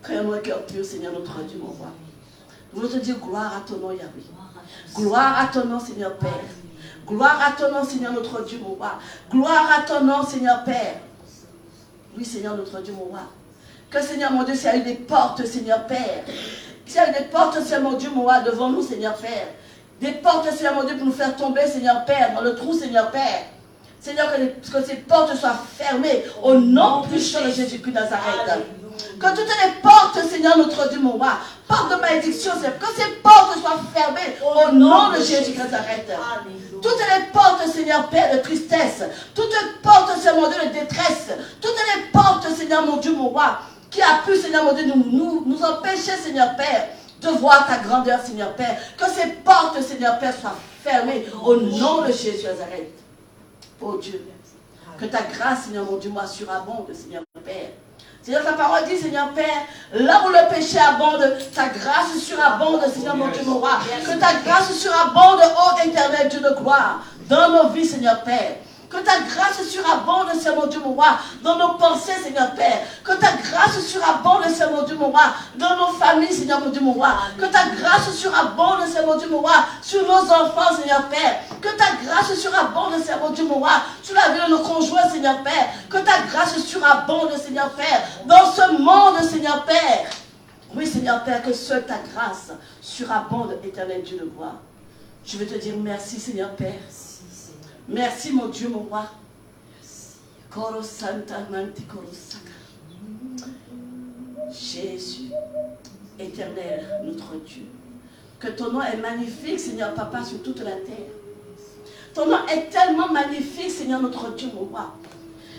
crée-moi un cœur pur, Seigneur notre Dieu, mon roi. Nous voulons te dire gloire à ton nom, Yahweh. Gloire à ton nom, Seigneur Père. Gloire à ton nom, Seigneur notre Dieu, mon roi. Gloire à ton nom, Seigneur Père. Oui, Seigneur notre Dieu, mon roi. Que, Seigneur mon Dieu, s'il y a eu des portes, Seigneur Père. S'il y a eu des portes, Seigneur mon Dieu, mon roi, devant nous, Seigneur Père. Des portes, Seigneur mon Dieu, pour nous faire tomber, Seigneur Père, dans le trou, Seigneur Père. Seigneur, que ces portes soient fermées au nom puissant de Jésus-Christ de Nazareth. Que toutes les portes, Seigneur notre Dieu, mon roi, portes de malédiction, que ces portes soient fermées au nom de Jésus-Christ de Nazareth. Toutes les portes, Seigneur Père, de tristesse, toutes les portes, Seigneur mon Dieu, de détresse, toutes les portes, Seigneur mon Dieu, mon roi, qui a pu, Seigneur mon Dieu, nous empêcher, Seigneur Père, de voir ta grandeur, Seigneur Père. Que ces portes, Seigneur Père, soient fermées au nom de Jésus de Nazareth. Oh Dieu, que ta grâce, Seigneur mon Dieu, moi, surabonde, Seigneur Père. Seigneur, ta parole dit, Seigneur Père, là où le péché abonde, ta grâce surabonde, Seigneur mon Dieu, mon roi. Que ta grâce surabonde, ô éternel Dieu de gloire, dans nos vies, Seigneur Père. Que ta grâce surabonde, Seigneur mon Dieu, mon roi, dans nos pensées, Seigneur Père. Que ta grâce surabonde, Seigneur mon Dieu, mon roi, dans nos familles, Seigneur mon Dieu, mon roi. Que ta grâce surabonde, Seigneur mon Dieu, mon roi, sur nos enfants, Seigneur Père. Que ta grâce surabonde, Seigneur mon Dieu, mon roi, sur la vie de nos conjoints, Seigneur Père. Que ta grâce surabonde, Seigneur Père, dans ce monde, Seigneur Père. Oui, Seigneur Père, que seule ta grâce surabonde, éternel Dieu de gloire. Je veux te dire merci, Seigneur Père. Merci, mon Dieu, mon roi. Jésus, éternel, notre Dieu. Que ton nom est magnifique, Seigneur Papa, sur toute la terre. Ton nom est tellement magnifique, Seigneur notre Dieu, mon roi.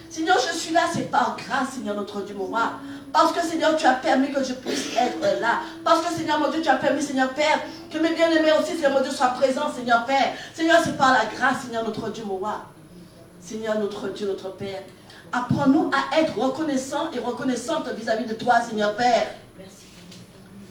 Seigneur, je suis là, c'est par grâce, Seigneur notre Dieu, mon roi. Parce que Seigneur, tu as permis que je puisse être là. Parce que Seigneur, mon Dieu, tu as permis, Seigneur Père, que mes bien-aimés aussi, Seigneur, mon Dieu, soient présents, Seigneur Père. Seigneur, c'est par la grâce, Seigneur, notre Dieu, mon roi. Seigneur, notre Dieu, notre Père. Apprends-nous à être reconnaissants et reconnaissantes vis-à-vis de toi, Seigneur Père.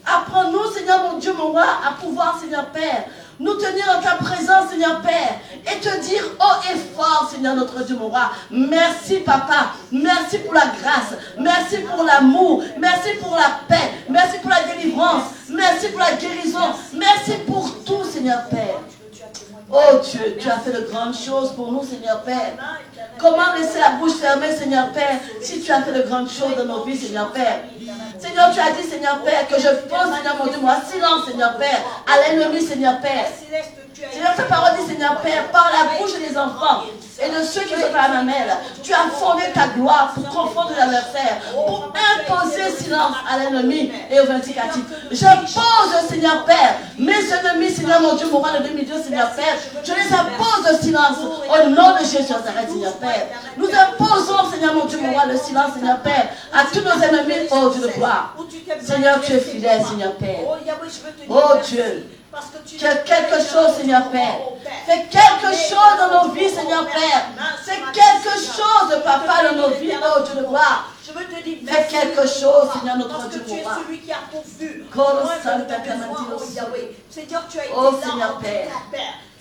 Apprends-nous, Seigneur, mon Dieu, mon roi, à pouvoir, Seigneur Père, nous tenir en ta présence, Seigneur Père, et te dire haut et fort, Seigneur, notre Dieu, mon roi. Merci, Papa. Merci pour la grâce. Merci pour l'amour. Merci pour la paix. Merci pour la délivrance. Merci pour la guérison. Merci pour tout, Seigneur Père. Oh Dieu, tu as fait de grandes choses pour nous, Seigneur Père. Comment laisser la bouche fermée, Seigneur Père, si tu as fait de grandes choses dans nos vies, Seigneur Père. Seigneur, tu as dit, Seigneur Père, que je pose, Seigneur mon Dieu, moi, silence, Seigneur Père, à l'ennemi, Seigneur Père. Seigneur, ta parole dit, Seigneur Père, par la bouche des enfants et de ceux qui sont à la mamelle, tu as fondé ta gloire pour confondre l'adversaire, pour imposer silence à l'ennemi et aux vindicatifs. Je pose, Seigneur Père, mes ennemis, Seigneur mon Dieu, mon roi de 2002, Seigneur Père, je les impose de silence au nom de Jésus Nazareth, Seigneur Père. Nous imposons, Seigneur mon Dieu, mon roi, le silence, Seigneur Père, à tous nos ennemis, oh Dieu de gloire. Seigneur, tu es fidèle, Seigneur Père. Oh Dieu. Tu as quelque chose, Seigneur Père. Fais quelque chose dans nos vies, Seigneur Père. Fais quelque chose, Papa, dans nos vies, oh Dieu de gloire. Je veux te dire fais quelque chose, Seigneur, notre parce que Dieu. tu es celui qui a pourvu. Seigneur, tu as été là, Seigneur Père.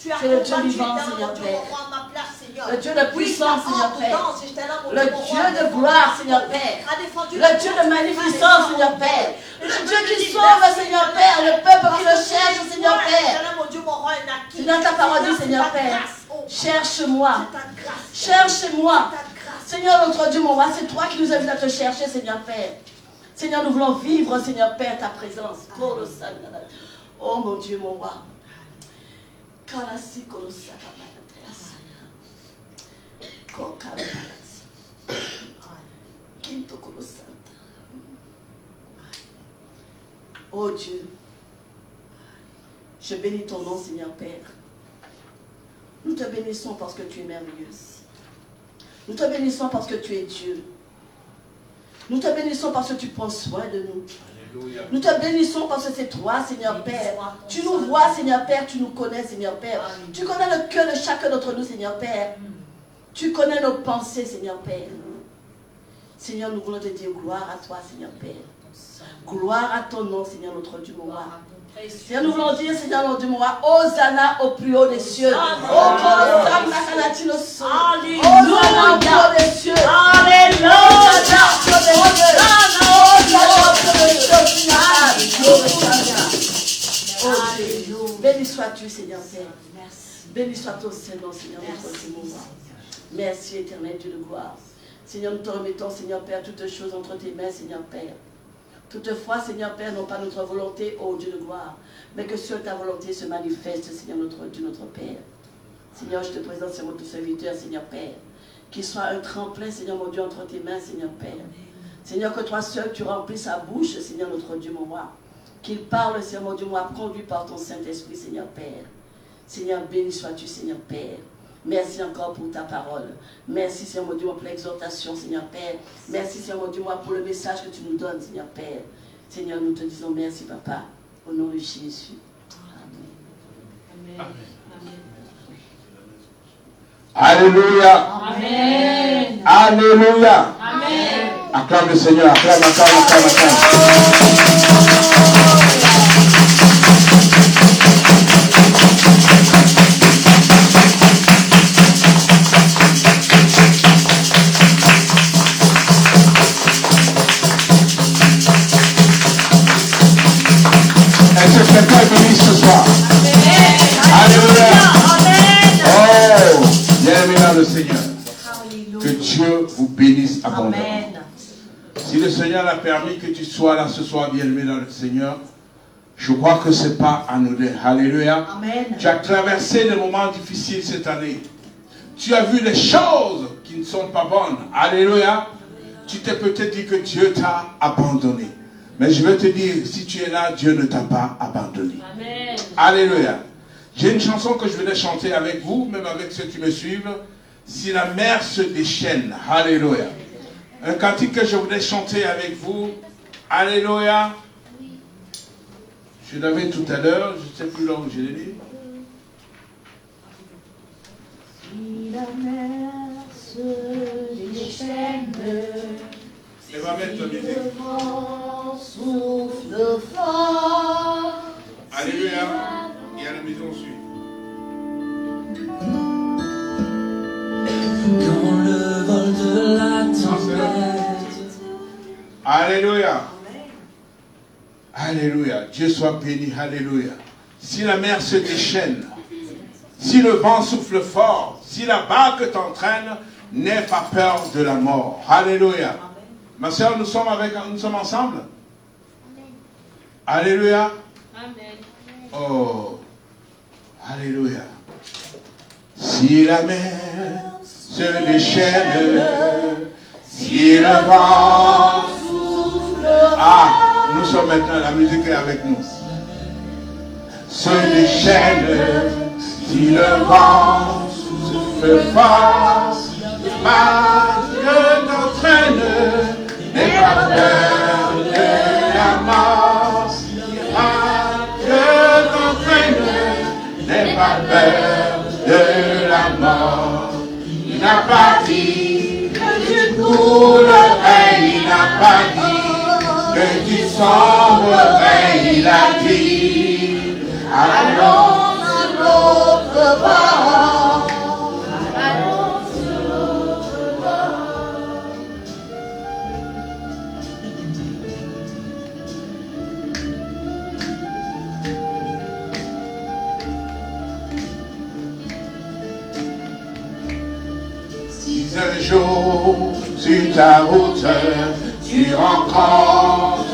Tu es le Dieu vivant, Seigneur Père. Le Dieu de puissance, Seigneur Père. Le Dieu de gloire, Seigneur Père. Le Dieu de magnificence, Seigneur Père. Le Dieu qui sauve, Seigneur Père. Le peuple qui le cherche, Seigneur Père. Seigneur, ta parole dit, Seigneur Père. Cherche-moi. Cherche-moi. Seigneur, notre Dieu, mon roi, c'est toi qui nous invites à te chercher, Seigneur Père. Seigneur, nous voulons vivre, Seigneur Père, ta présence. Oh mon Dieu, mon roi. Oh Dieu, je bénis ton nom, Seigneur Père. Nous te bénissons parce que tu es merveilleux. Nous te bénissons parce que tu es Dieu. Nous te bénissons parce que tu prends soin de nous. Alléluia. Nous te bénissons parce que c'est toi, Seigneur Père. Tu nous vois, Seigneur Père, tu nous connais, Seigneur Père. Tu connais le cœur de chacun d'entre nous, Seigneur Père. Tu connais nos pensées, Seigneur Père. Seigneur, nous voulons te dire gloire à toi, Seigneur Père. Gloire à ton nom, Seigneur, notre Dieu, mon roi. Seigneur, nous voulons dire, Seigneur, notre Dieu, mon roi, Hosanna au plus haut des cieux. Hosanna au plus haut des cieux. Alléluia. Béni sois-tu, Seigneur Père. Béni soit ton Seigneur, Seigneur, notre Dieu, mon roi. Merci, éternel Dieu de gloire. Seigneur, nous te remettons, Seigneur Père, toutes choses entre tes mains, Seigneur Père. Toutefois, Seigneur Père, non pas notre volonté, ô Dieu de gloire, mais que seule ta volonté se manifeste, Seigneur notre Dieu, notre Père. Seigneur, je te présente sur mon serviteur, Seigneur Père, qu'il soit un tremplin, Seigneur mon Dieu, entre tes mains, Seigneur Père. Seigneur, que toi seul, tu remplis sa bouche, Seigneur notre Dieu, mon roi. Qu'il parle, Seigneur mon Dieu, moi, conduit par ton Saint-Esprit, Seigneur Père. Seigneur, béni sois-tu, Seigneur Père. Merci encore pour ta parole. Merci, Seigneur mon Dieu, pour l'exhortation, Seigneur Père. Merci, Seigneur mon Dieu, pour le message que tu nous donnes, Seigneur Père. Seigneur, nous te disons merci, Papa, au nom de Jésus. Amen. Alléluia. Amen. Alléluia. Amen. Acclame le Seigneur. Acclame. Est-ce que quelqu'un est béni ce soir? Alléluia. Oh, bien-aimé dans le Seigneur. Que Dieu vous bénisse abondamment. Si le Seigneur a permis que tu sois là ce soir, bien-aimé dans le Seigneur, je crois que ce n'est pas anodin. Alléluia. Amen. Tu as traversé des moments difficiles cette année. Tu as vu des choses qui ne sont pas bonnes. Alléluia. Tu t'es peut-être dit que Dieu t'a abandonné. Mais je vais te dire, si tu es là, Dieu ne t'a pas abandonné. Amen. Alléluia. J'ai une chanson que je voulais chanter avec vous, même avec ceux qui me suivent. Si la mer se déchaîne. Alléluia. Un cantique que je voudrais chanter avec vous. Alléluia. Je l'avais tout à l'heure, je ne sais plus là où je l'ai dit. Si la mer se déchaîne, Elle va mettre la musique. le vent souffle fort. Alléluia. Et à la maison on suit. Dans le vol de la tempête. Alléluia. Alléluia. Dieu soit béni. Alléluia. Si la mer se déchaîne, si le vent souffle fort, si la barque t'entraîne, n'aie pas peur de la mort. Alléluia. Ma soeur, nous sommes ensemble. Alléluia. Amen. Oh. Alléluia. Si la mer se déchaîne, si le vent souffle. Ah, nous sommes maintenant, la musique est avec nous. Se déchaîne, si le vent souffle fort, barque t'entraîne, n'aie pas peur de la mort. Barque t'entraîne, n'aie pas peur de la mort. Il n'a pas dit que tu coulerais, il n'a pas dit que tu sombrerais, il a dit allons sur l'autre bord, allons sur l'autre bord. Si un jour sur ta route tu rencontres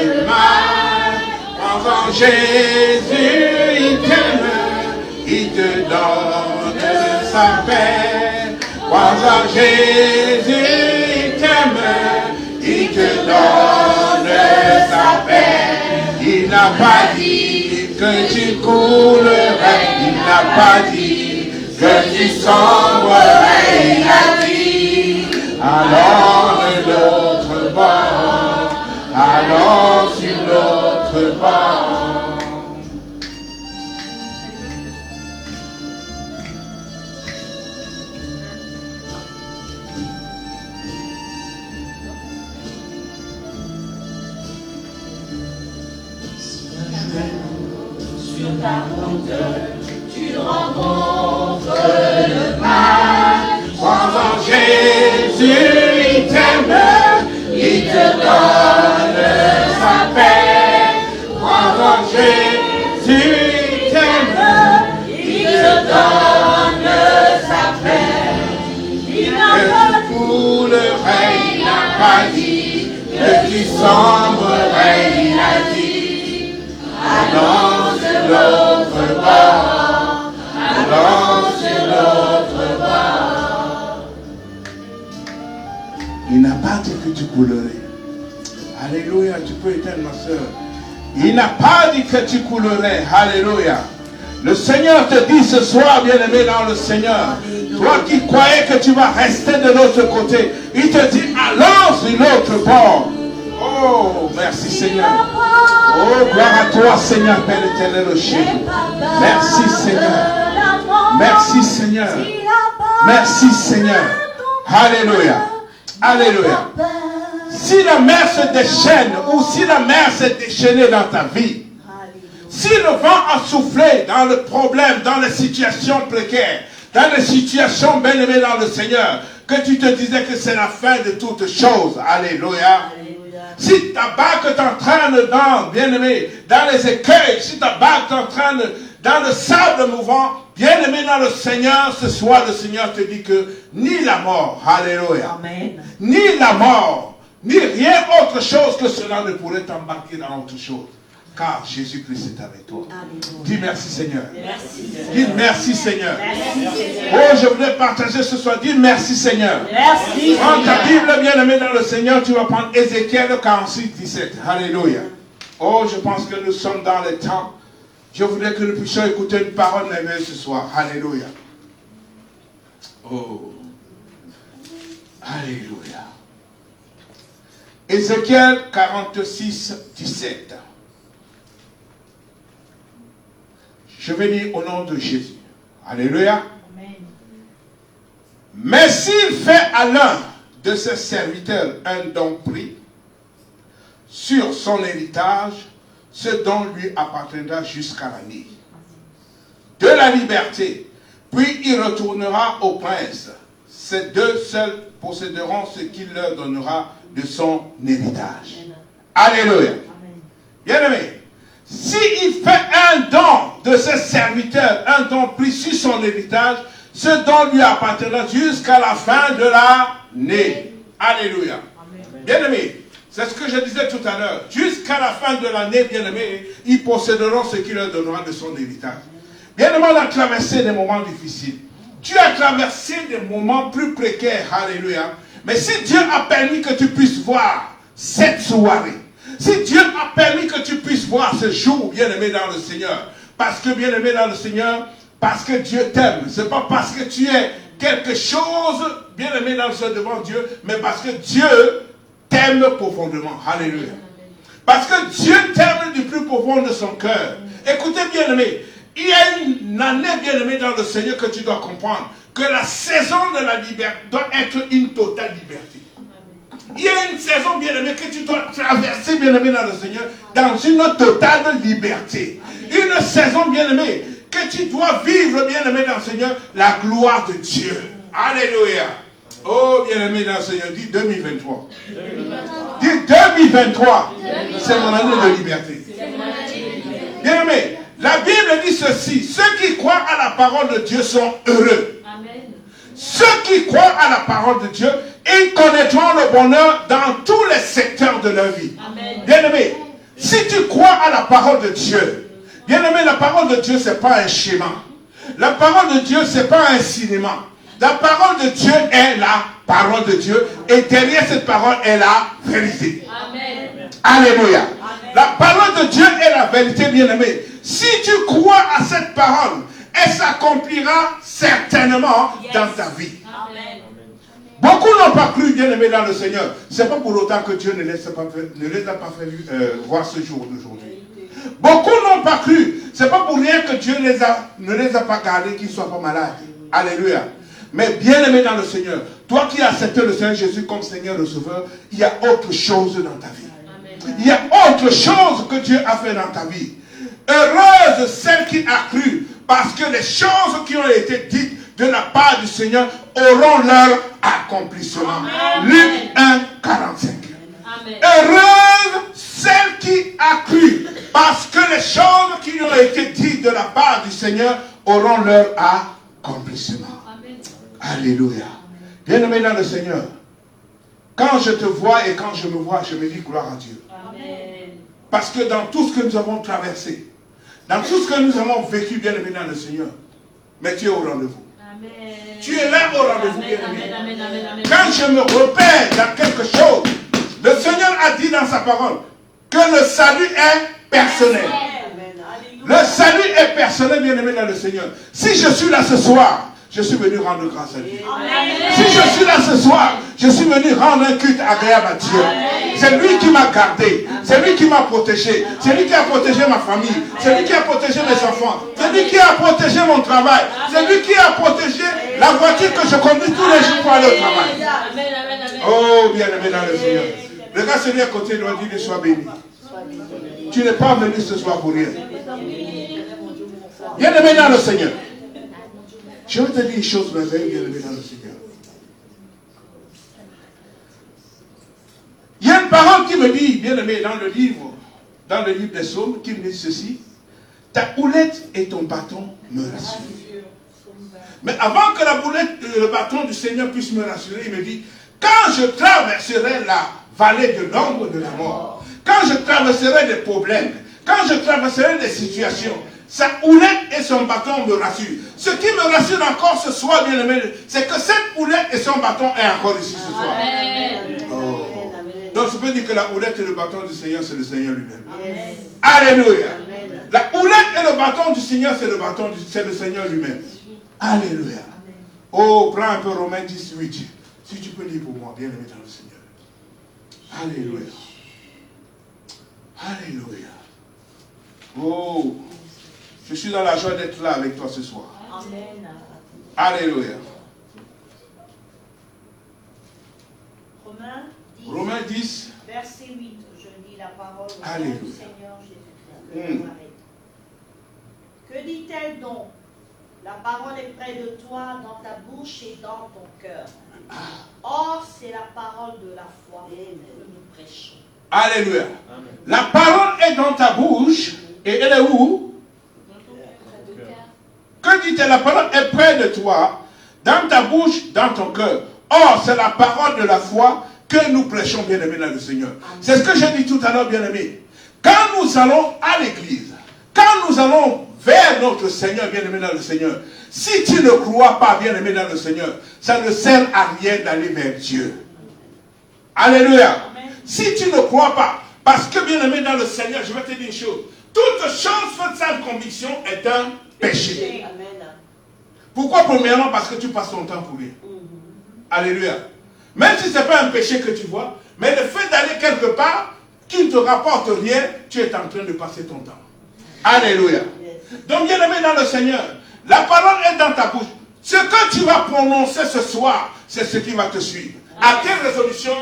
le mal, en Jésus il t'aime, il te donne sa paix. En Jésus il t'aime, il te donne sa paix. Il n'a pas dit que tu coulerais, il n'a pas dit que tu sombrerais, il a dit allons de l'autre bord, allons sur l'autre bord. Sur ta route, tu rencontres le mal. En Jésus il t'aime, il te donne sa paix. En Jésus il t'aime, il te donne sa paix. Il n'a pas Que tu coulerais, il n'a pas dit que tu sombrerais, il a dit allons sur l'autre bord, allons sur l'autre bord. Il n'a pas dit que tu coulerais. Alléluia, tu peux éteindre ma soeur. Il n'a pas dit que tu coulerais. Alléluia. Le Seigneur te dit ce soir, bien-aimé dans le Seigneur, toi qui croyais que tu vas rester de l'autre côté, il te dit allons sur l'autre bord. Oh, merci Seigneur. Oh, gloire à toi Seigneur, Père éternel au ciel. Merci Seigneur. Merci Seigneur. Merci Seigneur. Alléluia. Alléluia. Si la mer se déchaîne ou si la mer s'est déchaînée dans ta vie, si le vent a soufflé dans le problème, dans les situations précaires, dans les situations bien-aimées dans le Seigneur, que tu te disais que c'est la fin de toutes choses, alléluia. Si ta barque t'entraîne dans, bien-aimé, dans les écueils, si ta barque t'entraîne dans le sable mouvant, bien-aimé dans le Seigneur, ce soir le Seigneur te dit que ni la mort, alléluia, ni la mort, ni rien autre chose que cela ne pourrait t'embarquer dans autre chose. Car Jésus-Christ est avec toi. Dis merci Seigneur. Dis merci Seigneur. Oh, je voulais partager ce soir. Dis merci Seigneur. Merci. Prends ta Bible bien-aimée dans le Seigneur. Tu vas prendre Ézéchiel 46, 17. Alléluia. Oh, je pense que nous sommes dans le temps. Je voudrais que nous puissions écouter une parole merveilleuse ce soir. Alléluia. Oh. Alléluia. Ézéchiel 46, 17. Je vais lire au nom de Jésus. Alléluia. Amen. Mais s'il fait à l'un de ses serviteurs un don pris sur son héritage, ce don lui appartiendra jusqu'à l'année de la liberté. Puis il retournera au prince. Ces deux seuls posséderont ce qu'il leur donnera de son héritage. Alléluia. Bien-aimé, s'il fait un don de ses serviteurs, un don pris sur son héritage, ce don lui appartiendra jusqu'à la fin de l'année. Alléluia. Bien-aimé, c'est ce que je disais tout à l'heure. Jusqu'à la fin de l'année, bien-aimé, ils posséderont ce qu'il leur donnera de son héritage. Bien-aimé, on a traversé des moments difficiles. Dieu a traversé des moments plus précaires. Alléluia. Mais si Dieu a permis que tu puisses voir cette soirée, si Dieu a permis que tu puisses voir ce jour, bien-aimé dans le Seigneur, parce que, bien-aimé dans le Seigneur, parce que Dieu t'aime, ce n'est pas parce que tu es quelque chose, bien-aimé dans le Seigneur devant Dieu, mais parce que Dieu t'aime profondément. Alléluia. Parce que Dieu t'aime du plus profond de son cœur. Écoutez, bien-aimé, il y a une année, bien-aimé dans le Seigneur, que tu dois comprendre que la saison de la liberté doit être une totale liberté. Il y a une saison, bien-aimé, que tu dois traverser, bien-aimé dans le Seigneur, dans une totale liberté. Une saison, bien-aimé, que tu dois vivre, bien-aimé dans le Seigneur, la gloire de Dieu. Alléluia. Oh, bien-aimé dans le Seigneur, dis 2023. Dis 2023. C'est mon année de liberté. Bien-aimé, la Bible dit ceci: ceux qui croient à la parole de Dieu sont heureux. Amen. Ceux qui croient à la parole de Dieu, ils connaîtront le bonheur dans tous les secteurs de leur vie. Amen. Bien-aimé, si tu crois à la parole de Dieu, bien-aimé, la parole de Dieu, ce n'est pas un schéma. La parole de Dieu, ce n'est pas un cinéma. La parole de Dieu est la parole de Dieu. Et derrière cette parole est la vérité. Amen. Alléluia. La parole de Dieu est la vérité, bien-aimé. Si tu crois à cette parole, elle s'accomplira certainement dans ta vie. Amen. Beaucoup n'ont pas cru, bien-aimé dans le Seigneur. Ce n'est pas pour autant que Dieu ne les a pas fait voir ce jour d'aujourd'hui. Beaucoup n'ont pas cru. Ce n'est pas pour rien que Dieu ne les a pas gardés qu'ils ne soient pas malades. Alléluia. Mais bien-aimé dans le Seigneur, toi qui as accepté le Seigneur Jésus comme Seigneur et Sauveur, il y a autre chose dans ta vie. Amen. Il y a autre chose que Dieu a fait dans ta vie. Heureuse celle qui a cru, parce que les choses qui ont été dites de la part du Seigneur auront leur accomplissement. Luc 1, 45. Amen. Heureuse celle qui a cru, parce que les choses qui ont été dites de la part du Seigneur auront leur accomplissement. Amen. Alléluia. Bien-aimé dans le Seigneur, quand je te vois et quand je me vois, je me dis gloire à Dieu. Amen. Parce que dans tout ce que nous avons traversé, dans tout ce que nous avons vécu, bien-aimé dans le Seigneur, mais tu es au rendez-vous. Amen. Tu es là au rendez-vous, Amen, bien-aimé. amen, amen, amen. Quand je me repère dans quelque chose, le Seigneur a dit dans sa parole que le salut est personnel. Le salut est personnel, bien-aimé dans le Seigneur. Si je suis là ce soir, je suis venu rendre grâce à Dieu. Amen. Si je suis là ce soir, je suis venu rendre un culte agréable à Dieu. C'est lui qui m'a gardé. C'est lui qui m'a protégé. C'est lui qui a protégé ma famille. C'est lui qui a protégé mes enfants. C'est lui qui a protégé mon travail. C'est lui qui a protégé la voiture que je conduis tous les jours pour aller au travail. Amen, amen, amen. Oh, bien-aimé dans le Seigneur. Regarde celui à côté, il doit dire, sois béni. Tu n'es pas venu ce soir pour rien. Bien-aimé dans le Seigneur. Je vais te dire une chose merveilleuse, bien-aimé dans le Seigneur. Il y a une parole qui me dit, bien-aimé, dans le livre des Psaumes, qui me dit ceci: ta houlette et ton bâton me rassurent. Mais avant que la boulette, le bâton du Seigneur puisse me rassurer, il me dit: quand je traverserai la vallée de l'ombre de la mort, quand je traverserai des problèmes, quand je traverserai des situations, sa houlette et son bâton me rassurent. Ce qui me rassure encore ce soir, bien-aimé, c'est que cette houlette et son bâton est encore ici ce soir. Amen. Oh. Donc je peux dire que la houlette et le bâton du Seigneur, c'est le Seigneur lui-même. Alléluia. La houlette et le bâton du Seigneur, c'est le Seigneur lui-même. Alléluia. Oh, prends un peu Romains 18. Si tu peux lire pour moi, bien-aimé dans le Seigneur. Alléluia. Alléluia. Oh, je suis dans la joie d'être là avec toi ce soir. Amen. Alléluia. Romains 10, Romains 10. verset 8. Je lis la parole au nom Alléluia. du Seigneur Jésus-Christ. Que dit-elle donc? La parole est près de toi, dans ta bouche et dans ton cœur. Or, c'est la parole de la foi que nous prêchons. Alléluia. La parole est dans ta bouche et elle est où? Que dit-elle? La parole est près de toi, dans ta bouche, dans ton cœur. Or, c'est la parole de la foi que nous prêchons, bien-aimés dans le Seigneur. C'est ce que j'ai dit tout à l'heure, bien-aimés. Quand nous allons à l'église, quand nous allons vers notre Seigneur, bien-aimé dans le Seigneur, si tu ne crois pas, bien-aimé dans le Seigneur, ça ne sert à rien d'aller vers Dieu. Alléluia. Amen. Si tu ne crois pas, parce que, bien-aimé dans le Seigneur, je vais te dire une chose, toute chose faite sans conviction est un péché. Amen. Pourquoi? Premièrement, parce que tu passes ton temps pour lui. Alléluia. Même si ce n'est pas un péché que tu vois, mais le fait d'aller quelque part qui ne te rapporte rien, tu es en train de passer ton temps. Alléluia. Donc, bien-aimé dans le Seigneur, la parole est dans ta bouche. Ce que tu vas prononcer ce soir, c'est ce qui va te suivre. À quelle résolution?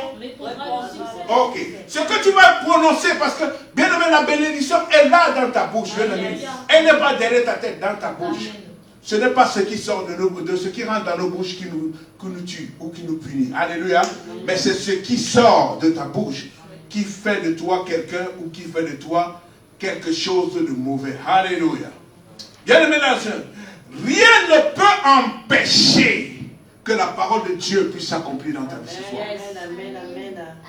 Ok. Ce que tu vas prononcer, parce que, bien-aimé, la bénédiction est là dans ta bouche, bien-aimé. Elle n'est pas derrière ta tête, dans ta bouche. Ce n'est pas ce qui sort de ce qui rentre dans nos bouches qui nous tue ou qui nous punit. Alléluia. Mais c'est ce qui sort de ta bouche qui fait de toi quelqu'un ou qui fait de toi quelque chose de mauvais. Alléluia. Bien-aimé dans le Seigneur, rien ne peut empêcher que la parole de Dieu puisse s'accomplir dans ta vie ce soir.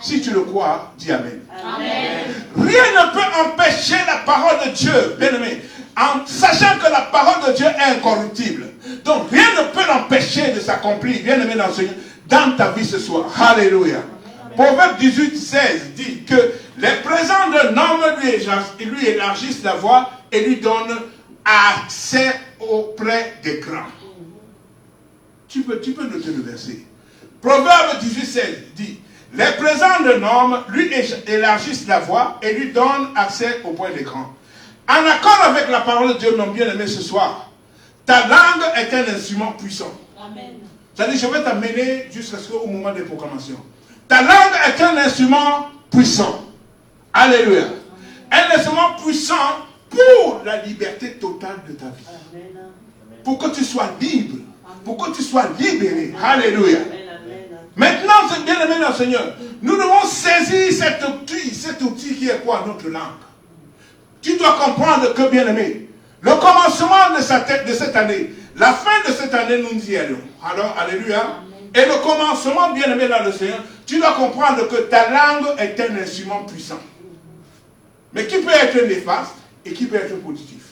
Si tu le crois, dis Amen. Amen. Rien ne peut empêcher la parole de Dieu, bien-aimé, en sachant que la parole de Dieu est incorruptible. Donc rien ne peut l'empêcher de s'accomplir, bien-aimé dans le Seigneur, dans ta vie ce soir. Alléluia. Proverbe 18, 16 dit que les présents d'un homme lui élargissent la voie et lui donnent accès auprès des grands. Tu peux noter le verset. Proverbe 18, 16 dit, les présents d'un homme lui élargissent la voie et lui donnent accès auprès des grands. En accord avec la parole de Dieu, mon bien-aimé, ce soir, ta langue est un instrument puissant. Amen. C'est-à-dire, je vais t'amener jusqu'au moment des proclamations. Ta langue est un instrument puissant. Alléluia. Un instrument puissant pour la liberté totale de ta vie. Amen. Pour que tu sois libre. Pour que tu sois libéré. Alléluia. Maintenant, c'est bien aimé dans le Seigneur. Nous devons saisir cet outil qui est quoi? Notre langue. Tu dois comprendre que, bien aimé, le commencement de cette année, la fin de cette année, nous y allons. Alors, alléluia. Et le commencement, bien aimé dans le Seigneur, tu dois comprendre que ta langue est un instrument puissant. Mais qui peut être néfaste et qui peut être positif.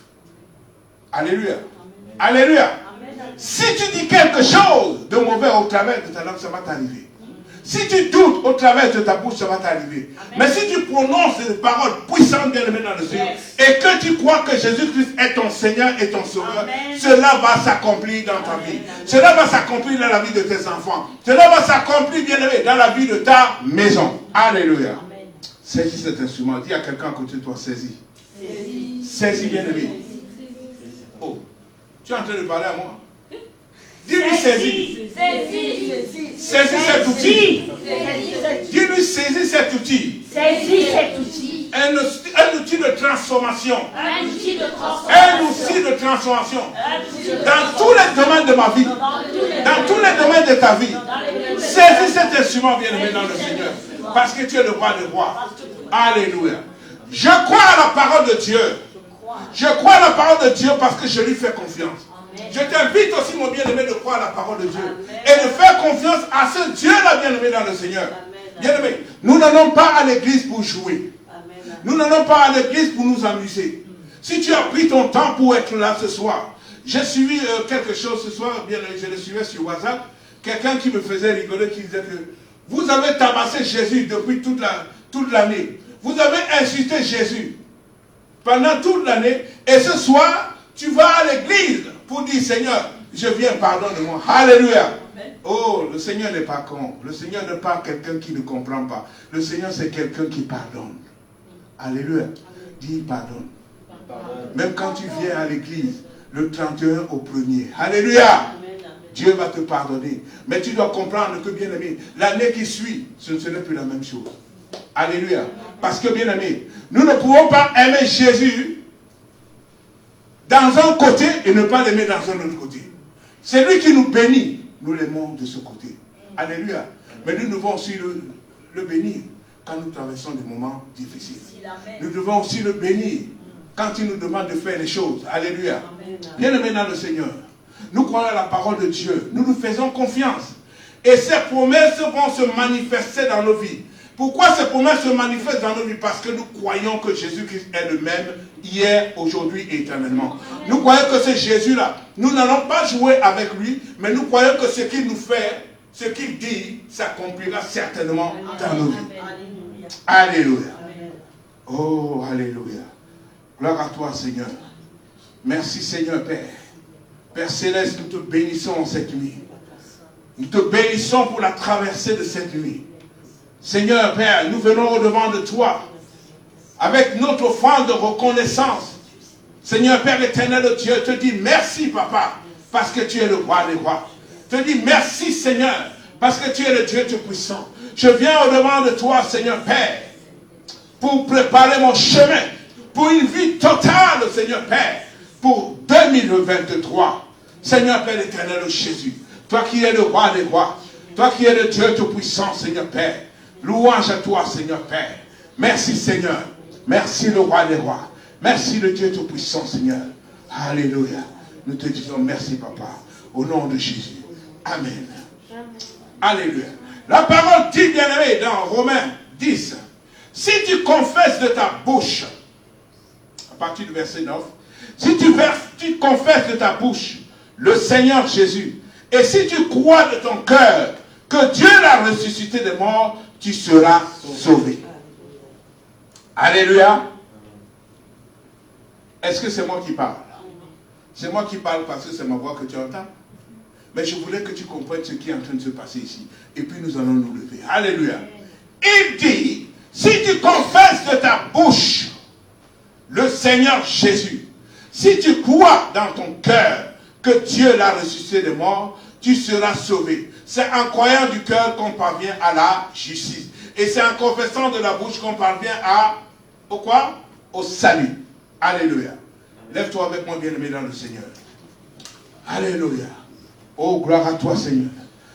Alléluia. Amen. Alléluia. Amen. Si tu dis quelque chose de mauvais au travers de ta langue, ça va t'arriver. Si tu doutes au travers de ta bouche, ça va t'arriver. Mais si tu prononces des paroles puissantes, bien aimées dans le Seigneur, et que tu crois que Jésus-Christ est ton Seigneur et ton Sauveur, cela va s'accomplir dans ta vie. Cela va s'accomplir dans la vie de tes enfants. Cela va s'accomplir, bien aimé, dans la vie de ta maison. Alléluia. Amen. Saisis cet instrument. Dis à quelqu'un à côté de toi, saisis. Saisis, bien aimé. Oh, tu es en train de parler à moi. Dis-lui saisis. Saisis cet outil. Dis-lui saisis cet outil. Saisis cet outil. Un outil de transformation. Un outil de transformation. Un outil de transformation. Dans tous les domaines de ma vie. Dans tous les domaines de ta vie. Saisis cet instrument, bien-aimé dans le Seigneur. Parce que tu es le roi des rois. Alléluia. Je crois à la parole de Dieu. Je crois à la parole de Dieu parce que je lui fais confiance. Je t'invite aussi, mon bien-aimé, de croire à la parole de Dieu. Amen. Et de faire confiance à ce Dieu-là, bien-aimé, dans le Seigneur. Bien-aimé, nous n'allons pas à l'église pour jouer. Amen. Nous n'allons pas à l'église pour nous amuser. Si tu as pris ton temps pour être là ce soir, j'ai suivi quelque chose ce soir, bien, je le suivais sur WhatsApp, quelqu'un qui me faisait rigoler, qui disait que vous avez tabassé Jésus depuis toute l'année. Vous avez insulté Jésus pendant toute l'année, et ce soir, tu vas à l'église pour dire, Seigneur, je viens, pardonne-moi. Alléluia. Oh, le Seigneur n'est pas con. Le Seigneur n'est pas quelqu'un qui ne comprend pas. Le Seigneur, c'est quelqu'un qui pardonne. Alléluia. Dis pardonne. Même quand tu viens à l'église, le 31 au 1er. Alléluia. Dieu va te pardonner. Mais tu dois comprendre que, bien aimé, l'année qui suit, ce ne serait plus la même chose. Alléluia. Parce que, bien aimé, nous ne pouvons pas aimer Jésus dans un côté et ne pas l'aimer dans un autre côté. C'est lui qui nous bénit. Nous l'aimons de ce côté. Alléluia. Mais nous devons aussi le bénir quand nous traversons des moments difficiles. Nous devons aussi le bénir quand il nous demande de faire les choses. Alléluia. Bien-aimés dans le Seigneur, nous croyons à la parole de Dieu. Nous nous faisons confiance. Et ces promesses vont se manifester dans nos vies. Pourquoi ces promesses se manifestent dans nos vies? Parce que nous croyons que Jésus-Christ est le même hier, aujourd'hui et éternellement. Nous croyons que c'est Jésus-là. Nous n'allons pas jouer avec lui, mais nous croyons que ce qu'il nous fait, ce qu'il dit, s'accomplira certainement dans nos vies. Alléluia. Oh, alléluia. Gloire à toi, Seigneur. Merci, Seigneur Père. Père Céleste, nous te bénissons en cette nuit. Nous te bénissons pour la traversée de cette nuit. Seigneur Père, nous venons au-devant de toi avec notre offrande de reconnaissance. Seigneur Père éternel de Dieu, te dis merci Papa, parce que tu es le roi des rois. Te dis merci Seigneur, parce que tu es le Dieu Tout-Puissant. Je viens au-devant de toi Seigneur Père, pour préparer mon chemin, pour une vie totale Seigneur Père, pour 2023. Seigneur Père éternel de Jésus, toi qui es le roi des rois, toi qui es le Dieu Tout-Puissant Seigneur Père, louange à toi Seigneur Père. Merci Seigneur, merci le roi des rois, merci le Dieu Tout-Puissant Seigneur. Alléluia. Nous te disons merci Papa, au nom de Jésus. Amen. Alléluia. La parole dit bien aimé dans Romains 10, si tu confesses de ta bouche, à partir du verset 9, si tu confesses de ta bouche le Seigneur Jésus, et si tu crois de ton cœur que Dieu l'a ressuscité des morts, tu seras sauvé. Alléluia. Est-ce que c'est moi qui parle? C'est moi qui parle parce que c'est ma voix que tu entends. Mais je voulais que tu comprennes ce qui est en train de se passer ici. Et puis nous allons nous lever. Alléluia. Il dit, si tu confesses de ta bouche le Seigneur Jésus, si tu crois dans ton cœur que Dieu l'a ressuscité des morts, tu seras sauvé. C'est en croyant du cœur qu'on parvient à la justice. Et c'est en confessant de la bouche qu'on parvient au quoi? Au salut. Alléluia. Lève-toi avec moi, bien-aimé dans le Seigneur. Alléluia. Oh, gloire à toi, Seigneur.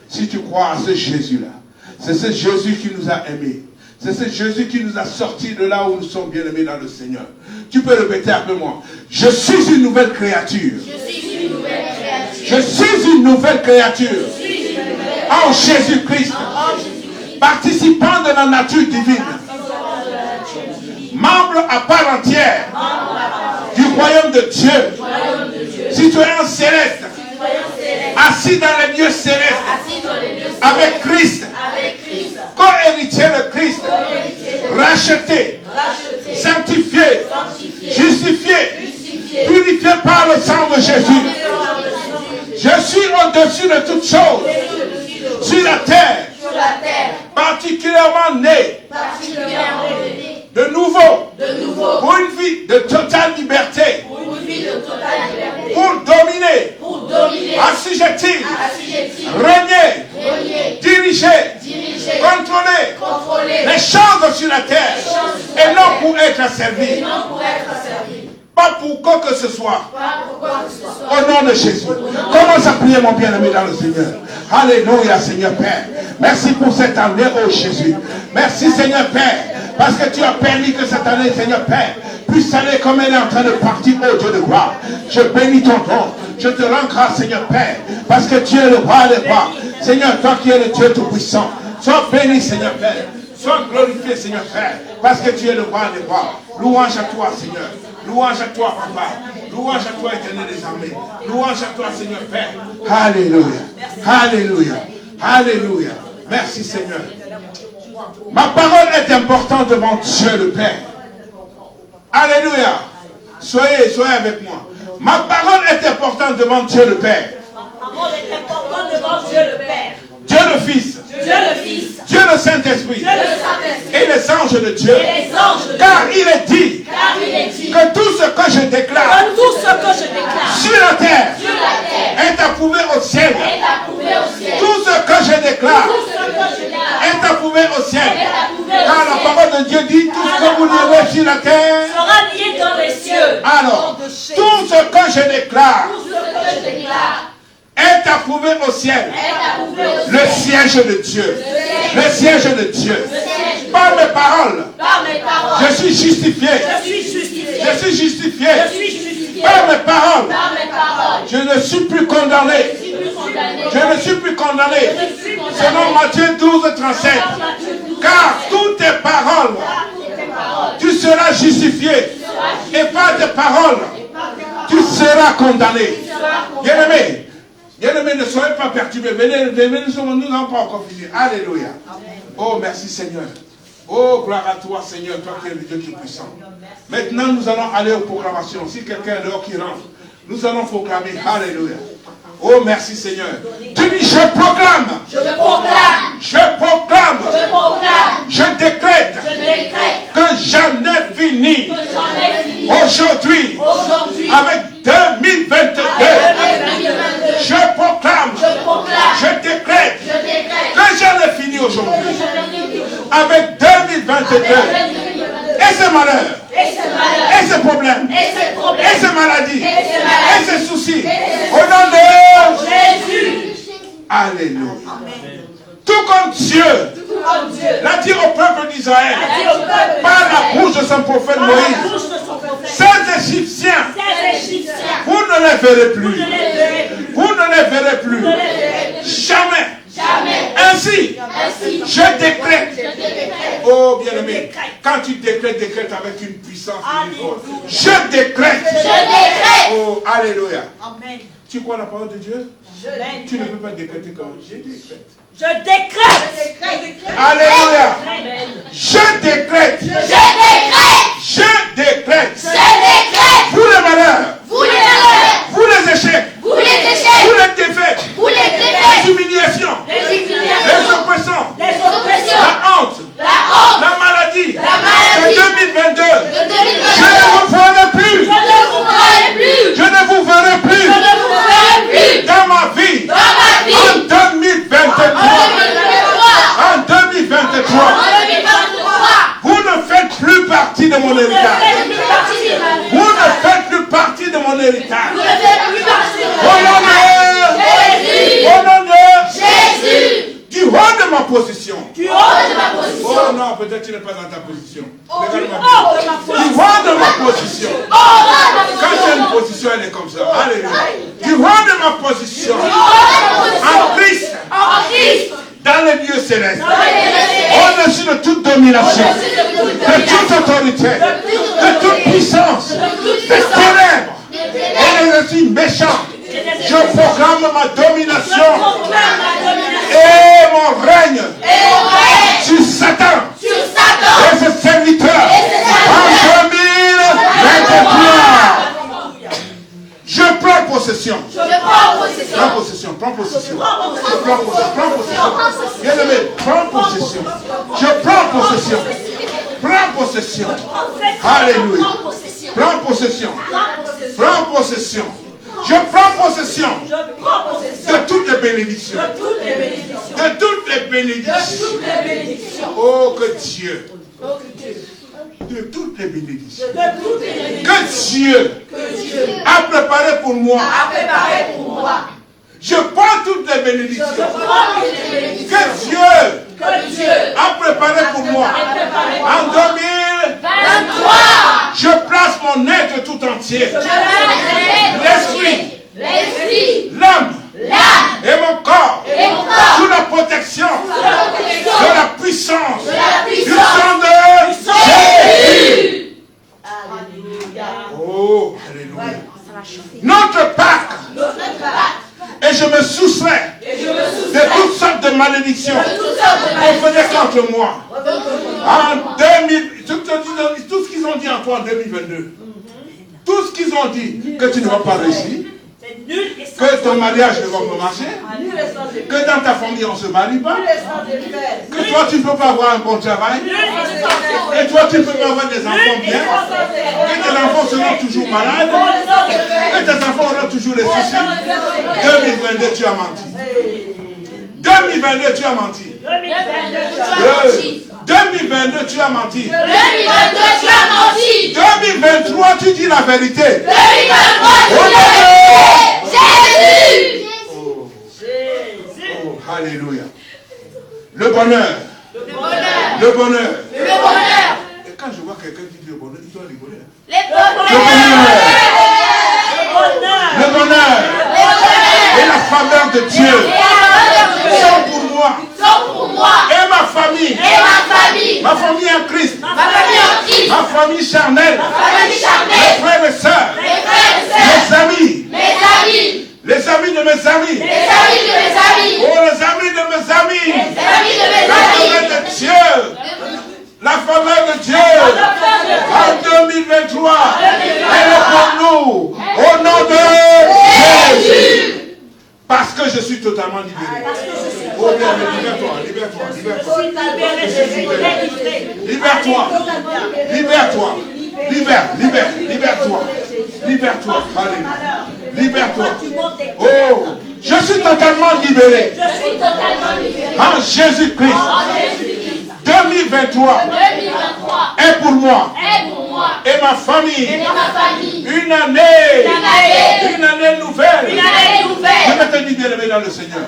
Si tu crois à ce Jésus-là, c'est ce Jésus qui nous a aimés. C'est ce Jésus qui nous a sortis de là où nous sommes bien-aimés dans le Seigneur. Tu peux répéter après moi. Je suis une nouvelle créature. Je suis une nouvelle créature. Je suis une nouvelle créature. En Jésus-Christ. Participant de la nature divine. Membre à part entière du royaume de Dieu. Citoyen céleste. Assis dans les lieux célestes. Avec Christ. Co-héritier de Christ. Racheté. Sanctifié. Justifié. Purifié par le sang de Jésus. Je suis au-dessus de toutes choses. Sur la terre. Particulièrement né. De nouveau. Pour une vie de totale liberté. Pour dominer. Assujettir. Régner. Diriger. Contrôler. Les choses sur la terre. Et non pour être asservi. Pas pour quoi que ce soit. Au nom de Jésus. Commence à prier mon bien-aimé dans le Seigneur. Alléluia Seigneur Père. Merci pour cette année, oh Jésus. Merci Seigneur Père. Parce que tu as permis que cette année, Seigneur Père, puisse aller comme elle est en train de partir, oh Dieu de gloire. Je bénis ton nom. Je te rends grâce, Seigneur Père, parce que tu es le roi des rois. Seigneur, toi qui es le Dieu Tout-Puissant, sois béni, Seigneur Père. Sois glorifié, Seigneur Père, parce que tu es le roi des rois. Louange à toi, Seigneur. Louange à toi, Papa. Louange à toi, Éternel des armées. Louange à toi, Seigneur Père. Alléluia. Alléluia. Alléluia. Merci, Seigneur. Ma parole est importante devant Dieu le Père. Alléluia. Soyez avec moi. Ma parole est importante devant Dieu le Père. Ma parole est importante devant en Dieu le Père, Dieu le Fils, Dieu le Saint-Esprit et les anges de Dieu. Car il est dit que tout ce que je déclare sur la terre est approuvé au ciel. Tout ce que je déclare est approuvé au ciel. Car la parole de Dieu dit tout ce que vous lirez sur la terre sera lié dans les cieux. Alors, tout ce que je déclare est approuvé au ciel. Le siège de Dieu. Le siège de Dieu. Par mes paroles, je suis justifié. Je suis justifié. Par mes paroles, je ne suis plus condamné. Je ne suis plus condamné. Selon Matthieu 12, 37. Car toutes tes paroles, tu seras justifié. Et par tes paroles, tu seras condamné. Bien-aimé, bien-aimé, ne soyez pas perturbés. Venez, nous n'avons pas encore fini. Alléluia. Oh, merci Seigneur. Oh, gloire à toi Seigneur, toi qui es le Dieu qui est puissant. Maintenant, nous allons aller aux proclamations. Si quelqu'un est dehors qui rentre, nous allons proclamer. Alléluia. Oh, merci Seigneur. Tu dis, je proclame. Je proclame. Je proclame. Je proclame. Je décrète. Que j'en ai fini. Aujourd'hui. Avec 2022. Je proclame. Je décrète. Que j'en ai fini aujourd'hui. Avec 2022. Et ces malheurs. Et ces problèmes. Et ces maladies. Et ces soucis. Au nom de Jésus. Alléluia. Tout comme Dieu l'a dit au peuple d'Israël par la bouche de son prophète Moïse. Ces Égyptiens, vous ne les verrez plus. Vous ne les verrez plus. Jamais. Ainsi, je décrète. Oh bien-aimé, quand tu décrètes avec une puissance. Je décrète. Oh, alléluia. Tu crois la parole de Dieu? Tu ne peux pas décréter comme je décrète. Je décrète. Alléluia. Je décrète. Je décrète. Vous les malheurs. Vous les échecs. Vous les défaites. Les humiliations. Les oppressions. La honte. La maladie. De 2022. Je ne vous verrai plus. Je ne vous verrai plus. Dans ma vie. En 2023. En 2023. Vous ne faites plus partie de mon héritage. Vous ne faites plus partie de mon héritage. Au nom de Jésus. Du haut de ma position. Oh non, peut-être tu n'es pas dans ta position. Du haut de ma position. Quand tu as une position, elle est comme ça. Alléluia. Du haut de ma position. En Christ. Dans les lieux célestes. Au-dessus de toute domination. De toute autorité. De toute puissance. Des ténèbres. Et les esprits méchants. Je proclame ma domination et mon règne sur Satan et ses serviteurs en 2023. Je prends possession. Prends possession. Bien-aimé, prends possession. Je prends possession. Prends possession. Alléluia. Prends possession. Prends possession. Je prends possession de toutes les bénédictions. De toutes les bénédictions. Oh, que Dieu. De toutes les bénédictions. Que Dieu a préparé pour moi. Je prends toutes les bénédictions. Que Dieu a préparé pour moi. En 2023. Je place mon être tout entier. L'esprit, l'âme et mon corps sous la protection de la puissance du sang de Jésus. Oh, alléluia. Notre Pâques. Et je me soustrais de toutes sortes de malédictions qu'on faisait contre moi. En 2000, tout ce qu'ils ont dit en toi en 2022. Tout ce qu'ils ont dit que tu ne vas pas réussir. Que ton mariage ne va pas marcher. Que dans ta famille on ne se marie pas. Que toi tu ne peux pas avoir un bon travail. Et toi tu ne peux pas avoir des enfants bien. Que tes enfants seront toujours malades. Que tes enfants auront toujours les soucis. 2022 tu as menti. 2022 tu as menti. 2022 tu as menti. 2023 tu dis la vérité. 2023 Jésus. Oh, alléluia. Le bonheur. Le bonheur. Et quand je vois quelqu'un qui dit le bonheur, il doit rigoler. Le bonheur. Et la faveur de Dieu sont pour moi. Et ma famille. Ma famille en Christ. Ma famille charnelle. Mes frères et sœurs. Mes amis. Les amis de mes amis. Oh, les amis de mes amis. La faveur de Dieu. La faveur de Dieu. En 2023. Elle est pour nous. Au nom de Jésus. Parce que je suis totalement libéré. Oh bien, libère-toi. Alléluia. Libère-toi. Oh, je suis totalement libéré. En Jésus-Christ. 2023 est pour moi et ma famille une année nouvelle. Je vais te dire, bien-aimé dans le Seigneur,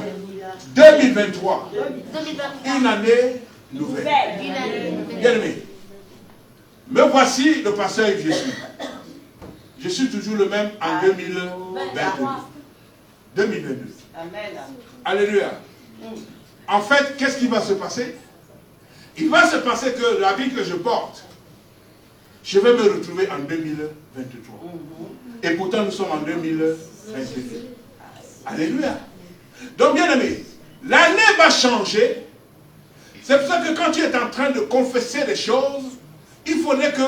2023, une année nouvelle. Bien-aimé, me voici le pasteur que je suis. Je suis toujours le même en 2022. Alléluia. En fait, qu'est-ce qui va se passer? Il va se passer que la vie que je porte, je vais me retrouver en 2023. Et pourtant, nous sommes en 2022. Alléluia. Donc, bien aimé, l'année va changer. C'est pour ça que quand tu es en train de confesser les choses, il faudrait que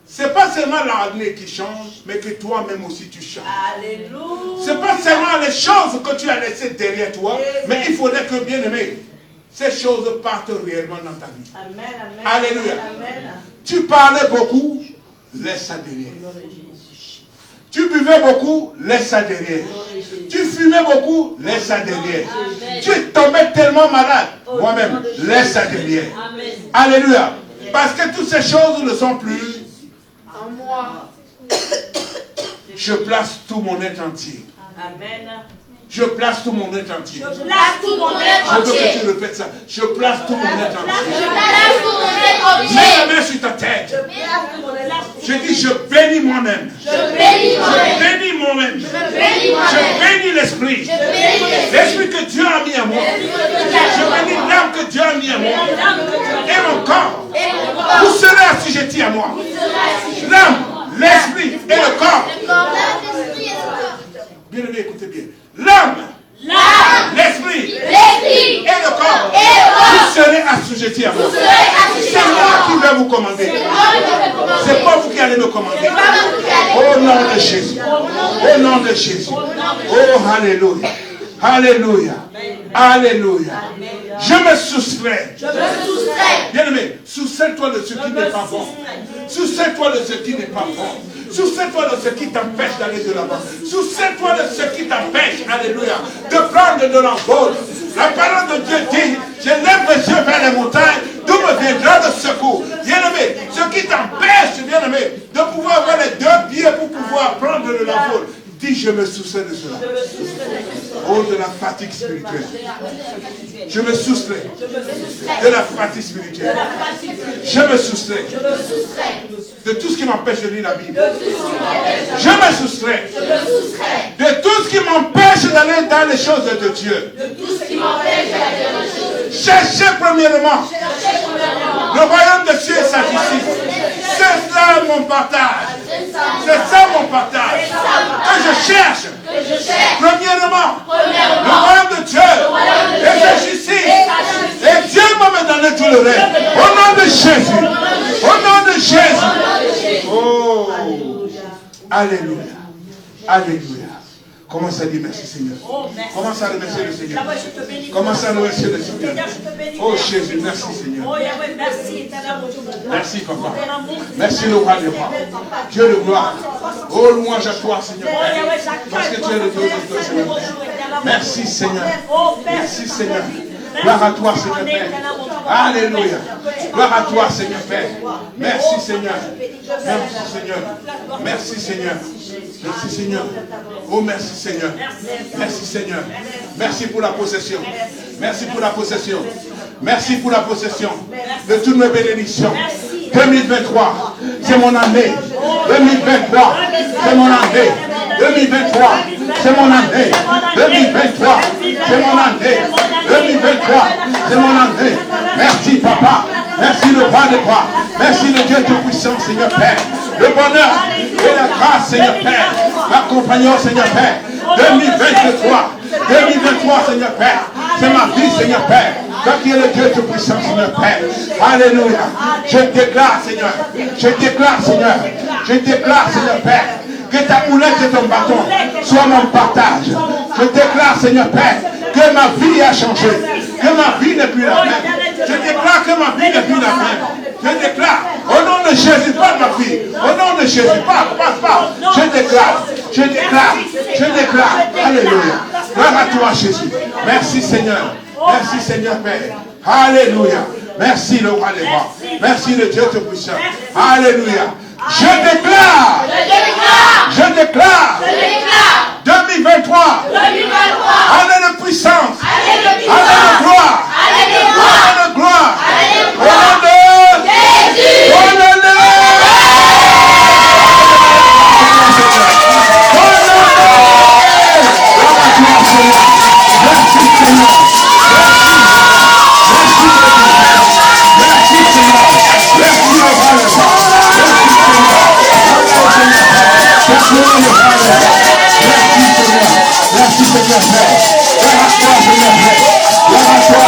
ce n'est pas seulement l'année qui change, mais que toi-même aussi tu changes. Alléluia. Ce n'est pas seulement les choses que tu as laissées derrière toi, mais il faudrait que, bien aimé, ces choses partent réellement dans ta vie. Amen. Alléluia. Amen. Tu parlais beaucoup, laisse ça derrière. Tu buvais beaucoup, laisse ça derrière. Tu fumais beaucoup, laisse ça derrière. Tu tombais tellement malade, moi-même, laisse ça derrière. Alléluia. Parce que toutes ces choses ne sont plus En moi. Je place tout mon être entier. Amen. Je place tout mon être entier. Je place tout mon être Je veux entier. que tu répètes ça. Je place tout mon être Je entier. place tout mon être entier. Mets la main sur ta tête. Je dis, je bénis moi-même. Je bénis moi-même. Je bénis moi-même. Je bénis Je moi-même. bénis l'esprit. Je bénis l'esprit. L'esprit que Dieu a mis à moi. Je bénis l'âme que Dieu a mis à moi. Et mon corps. Vous serez assujettis à moi. L'âme, l'esprit et le corps. Bien aimé, écoutez bien. L'âme, l'esprit et le corps. Vous serez assujettis à moi. C'est moi qui vais vous commander. C'est pas vous qui allez me commander. Au nom de Jésus. Au nom de Jésus. Oh, alléluia. Alléluia. Alléluia. Je me soustrais. Bien aimé, soustrais-toi de ce qui n'est pas bon. Soustrais-toi de ce qui n'est pas bon. Soustrais-toi de ce qui t'empêche d'aller de l'avant. Soustrais-toi de ce qui t'empêche, alléluia, de prendre de l'envol. La parole de Dieu dit, je lève les yeux vers les montagnes, d'où me viendra le secours. Bien-aimé, ce qui t'empêche, bien-aimé, de pouvoir avoir les deux pieds pour pouvoir prendre de l'envol. Dis, je me soustrais de cela. Oh, de la fatigue spirituelle. Je me soustrais de la fatigue spirituelle. Je me soustrais de tout ce qui m'empêche de lire la Bible. Je me soustrais de tout ce qui m'empêche d'aller dans les choses de Dieu. Cherchez premièrement le royaume de Dieu et sa justice. C'est ça mon partage. C'est ça mon partage. Que je cherche premièrement le royaume de Dieu et sa justice. Et Dieu va me donner tout le reste. Au nom de Jésus. Au nom de Jésus. Oh. Alléluia. Alléluia. Commence à dire merci Seigneur. Oh, merci. Commence à remercier le Seigneur. Yahweh, je te bénis. Commence à remercier le Seigneur. Seigneur, je te bénis. Oh Jésus, merci Seigneur. Oh Yahweh, merci, éternel mon Dieu. Merci Papa. Merci le roi des rois. Dieu de gloire. Oh louange à toi Seigneur. Oh Yahweh, j'accueille. Parce que tu es le Dieu de gloire, Seigneur. Merci Seigneur. Oh, Merci Seigneur. Gloire à toi Seigneur Père. Alléluia. Gloire à toi Seigneur Père. Merci Seigneur. Merci Seigneur. Merci Seigneur. Merci Seigneur. Oh merci Seigneur. Merci Seigneur. Merci pour la possession. Merci pour la possession. Merci pour la possession de toutes mes bénédictions. 2023, c'est mon année. 2023, c'est mon année. 2023, c'est mon année. 2023, c'est mon année. 2023, c'est mon année. Merci Papa. Merci le roi des rois. Merci le Dieu Tout-Puissant, Seigneur Père. Le bonheur et la grâce, Seigneur Père. L'accompagnant, Seigneur Père. 2023, 2023, Seigneur Père. C'est ma vie, Seigneur Père. Toi qui es le Dieu Tout-Puissant, Seigneur Père. Alléluia. Je déclare, Seigneur. Je déclare, Seigneur. Je déclare, Seigneur Père. Que ta houlette et ton bâton soient mon partage. Je déclare, Seigneur Père, que ma vie a changé. Que ma vie n'est plus la même. Je déclare que ma vie n'est plus la même. Je déclare, au nom de Jésus, pas ma fille. Au nom de Jésus, pas. Je déclare, je déclare, je déclare. Alléluia. Gloire à toi, Jésus. Merci, Seigneur. Merci, Seigneur Père. Alléluia. Merci, le roi des rois. Merci, le Dieu Tout-Puissant. Alléluia. Je déclare. 2023. Année de puissance. Année de gloire. Année de gloire. Au nom de Jésus. Merci Seigneur Père. Gloire à toi Seigneur Père. Gloire à toi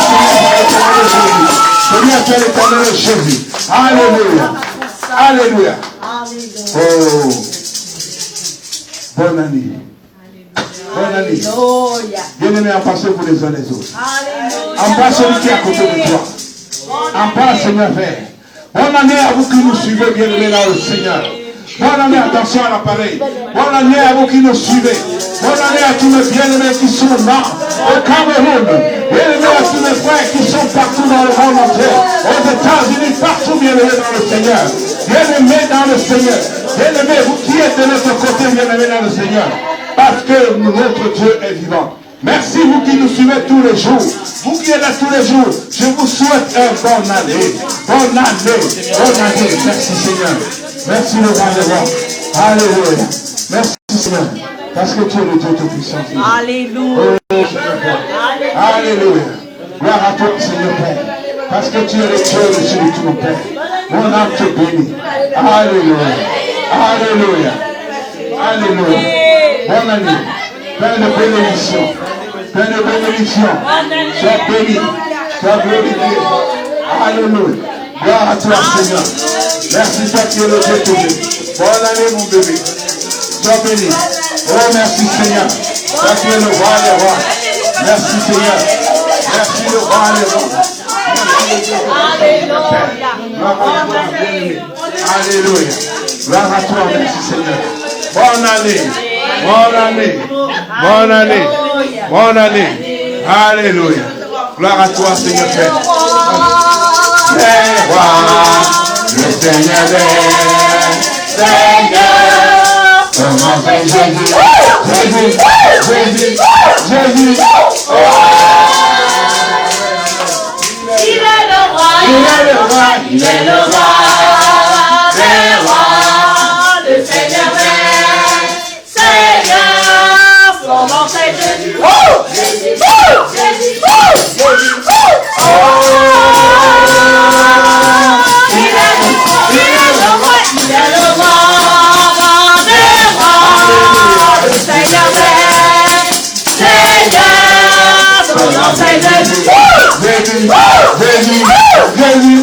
Seigneur Père, l'éternel Jésus. Alléluia. Alléluia. Oh. Bonne année. Bonne année. Bien-aimé, embrasse pour les uns les autres. Embrasse celui qui est à côté de toi. Embrasse Seigneur Père. Bonne année à vous qui nous suivez, bien-aimés là au Seigneur. Bonne année, attention à l'appareil. Bonne année à vous qui nous suivez. Bonne année à tous mes bien-aimés qui sont là au Cameroun. Bien-aimés à tous mes frères qui sont partout dans le monde entier. Aux États-Unis, partout bien-aimés dans le Seigneur. Bien-aimés dans le Seigneur. Bien-aimés, vous qui êtes de notre côté, bien-aimés dans le Seigneur. Parce que notre Dieu est vivant. Merci vous qui nous suivez tous les jours. Vous qui êtes là tous les jours. Je vous souhaite une bonne année. Bonne année. Bonne année. Merci Seigneur. Merci le roi des rois. Alléluia. Merci Seigneur. Parce que tu es le Dieu Tout-Puissant. Alléluia. Alléluia. Gloire à toi Seigneur Père. Parce que tu es le Dieu de celui tout mon Père. Mon âme te bénit. Alléluia. Alléluia. Alléluia. Bonne année. Plein de bénédictions. Plein de bénédictions. Sois béni. Sois glorifié. Alléluia. Gloire à toi Seigneur. Merci toi qui es le Dieu tout. Bonne année mon bébé. Sois béni. Oh merci Seigneur. Toi qui es le roi des rois. Merci Seigneur. Merci le roi des rois. Alléluia. Gloire à toi, merci Seigneur. Bonne année. Bonne année. Bonne année. Bonne année. Alléluia. Gloire à toi, Seigneur Père. C'est roi, le Seigneur des Seigneurs. Comment c'est Jésus? Jésus, Jésus, Jésus. Il est le roi, Il est le roi, il est le roi, le roi, le Seigneur des Seigneurs. Son nom c'est Jésus. Jésus, Jésus, Jésus. Il est le roi, il est le roi, le roi, le Seigneur des Seigneurs. Son nom c'est Jésus. Jésus, Jésus, Jésus.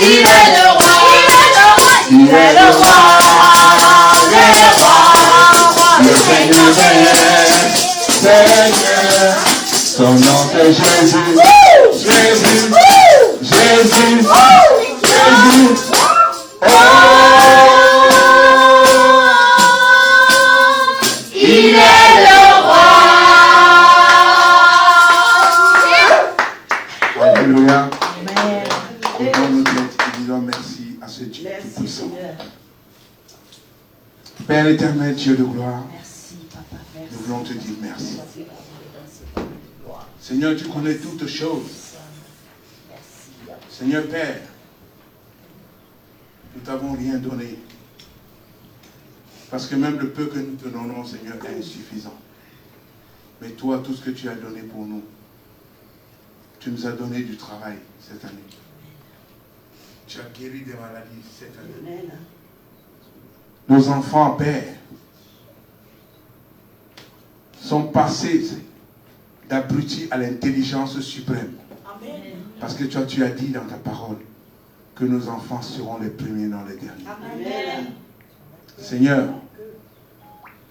Il est le roi, il est le roi, il est le roi, le Son nom c'est Jésus. Jésus. Jésus. Jésus. Oh, Il est le roi. Alléluia. Nous disons merci à ce Dieu tout-puissant. Père éternel, Dieu de gloire, nous voulons te dire merci. Seigneur, tu connais toutes choses. Seigneur Père, nous t'avons rien donné. Parce que même le peu que nous te donnons, Seigneur, est insuffisant. Mais toi, tout ce que tu as donné pour nous, tu nous as donné du travail cette année. Tu as guéri des maladies cette année. Nos enfants, Père, sont passés d'abrutis à l'intelligence suprême. Amen. Parce que toi, tu as dit dans ta parole que nos enfants seront les premiers dans les derniers. Amen. Seigneur,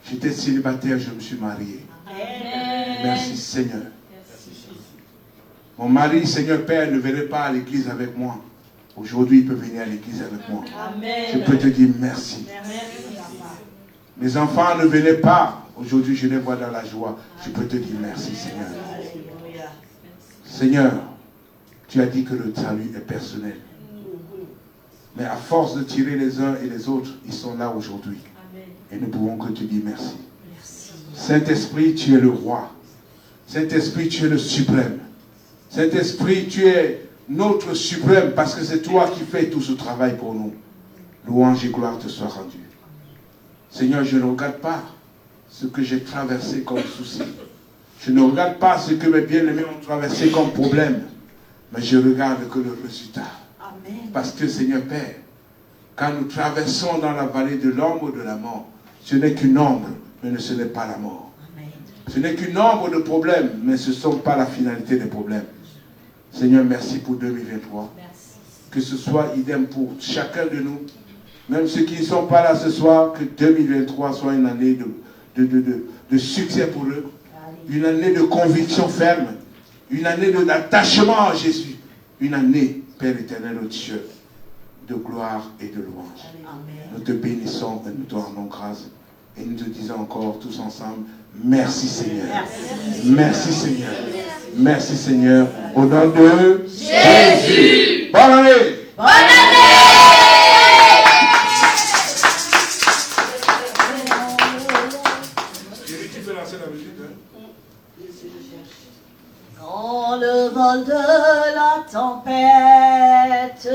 j'étais célibataire, je me suis marié. Amen. Merci Seigneur. Mon mari, Seigneur Père, ne venait pas à l'église avec moi. Aujourd'hui, il peut venir à l'église avec moi. Amen. Je peux te dire merci. Mes enfants ne venaient pas. Aujourd'hui, je les vois dans la joie. Je peux te dire merci, Seigneur. Seigneur, tu as dit que le salut est personnel. Mais à force de tirer les uns et les autres, ils sont là aujourd'hui. Et nous pouvons que te dire merci. Saint-Esprit, tu es le roi. Saint-Esprit, tu es le suprême. Saint-Esprit, tu es notre suprême parce que c'est toi qui fais tout ce travail pour nous. Louange et gloire te soient rendues. Seigneur, je ne regarde pas ce que j'ai traversé comme souci. Je ne regarde pas ce que mes bien-aimés ont traversé comme problème. Mais je regarde que le résultat. Amen. Parce que, Seigneur Père, quand nous traversons dans la vallée de l'ombre de la mort, ce n'est qu'une ombre, mais ce n'est pas la mort. Amen. Ce n'est qu'une ombre de problèmes, mais ce ne sont pas la finalité des problèmes. Seigneur, merci pour 2023. Merci. Que ce soit idem pour chacun de nous. Même ceux qui ne sont pas là ce soir, que 2023 soit une année de succès pour eux. Une année de conviction ferme. Une année d'attachement à Jésus. Une année, Père éternel, au Dieu, de gloire et de louange. Amen. Nous te bénissons et nous te rendons grâce. Et nous te disons encore tous ensemble, merci Seigneur. Merci. Merci Seigneur. Merci Seigneur. Au nom de Jésus. Bonne année. Bonne année. Tu peux lancer la musique, hein? Quand le vol de la tempête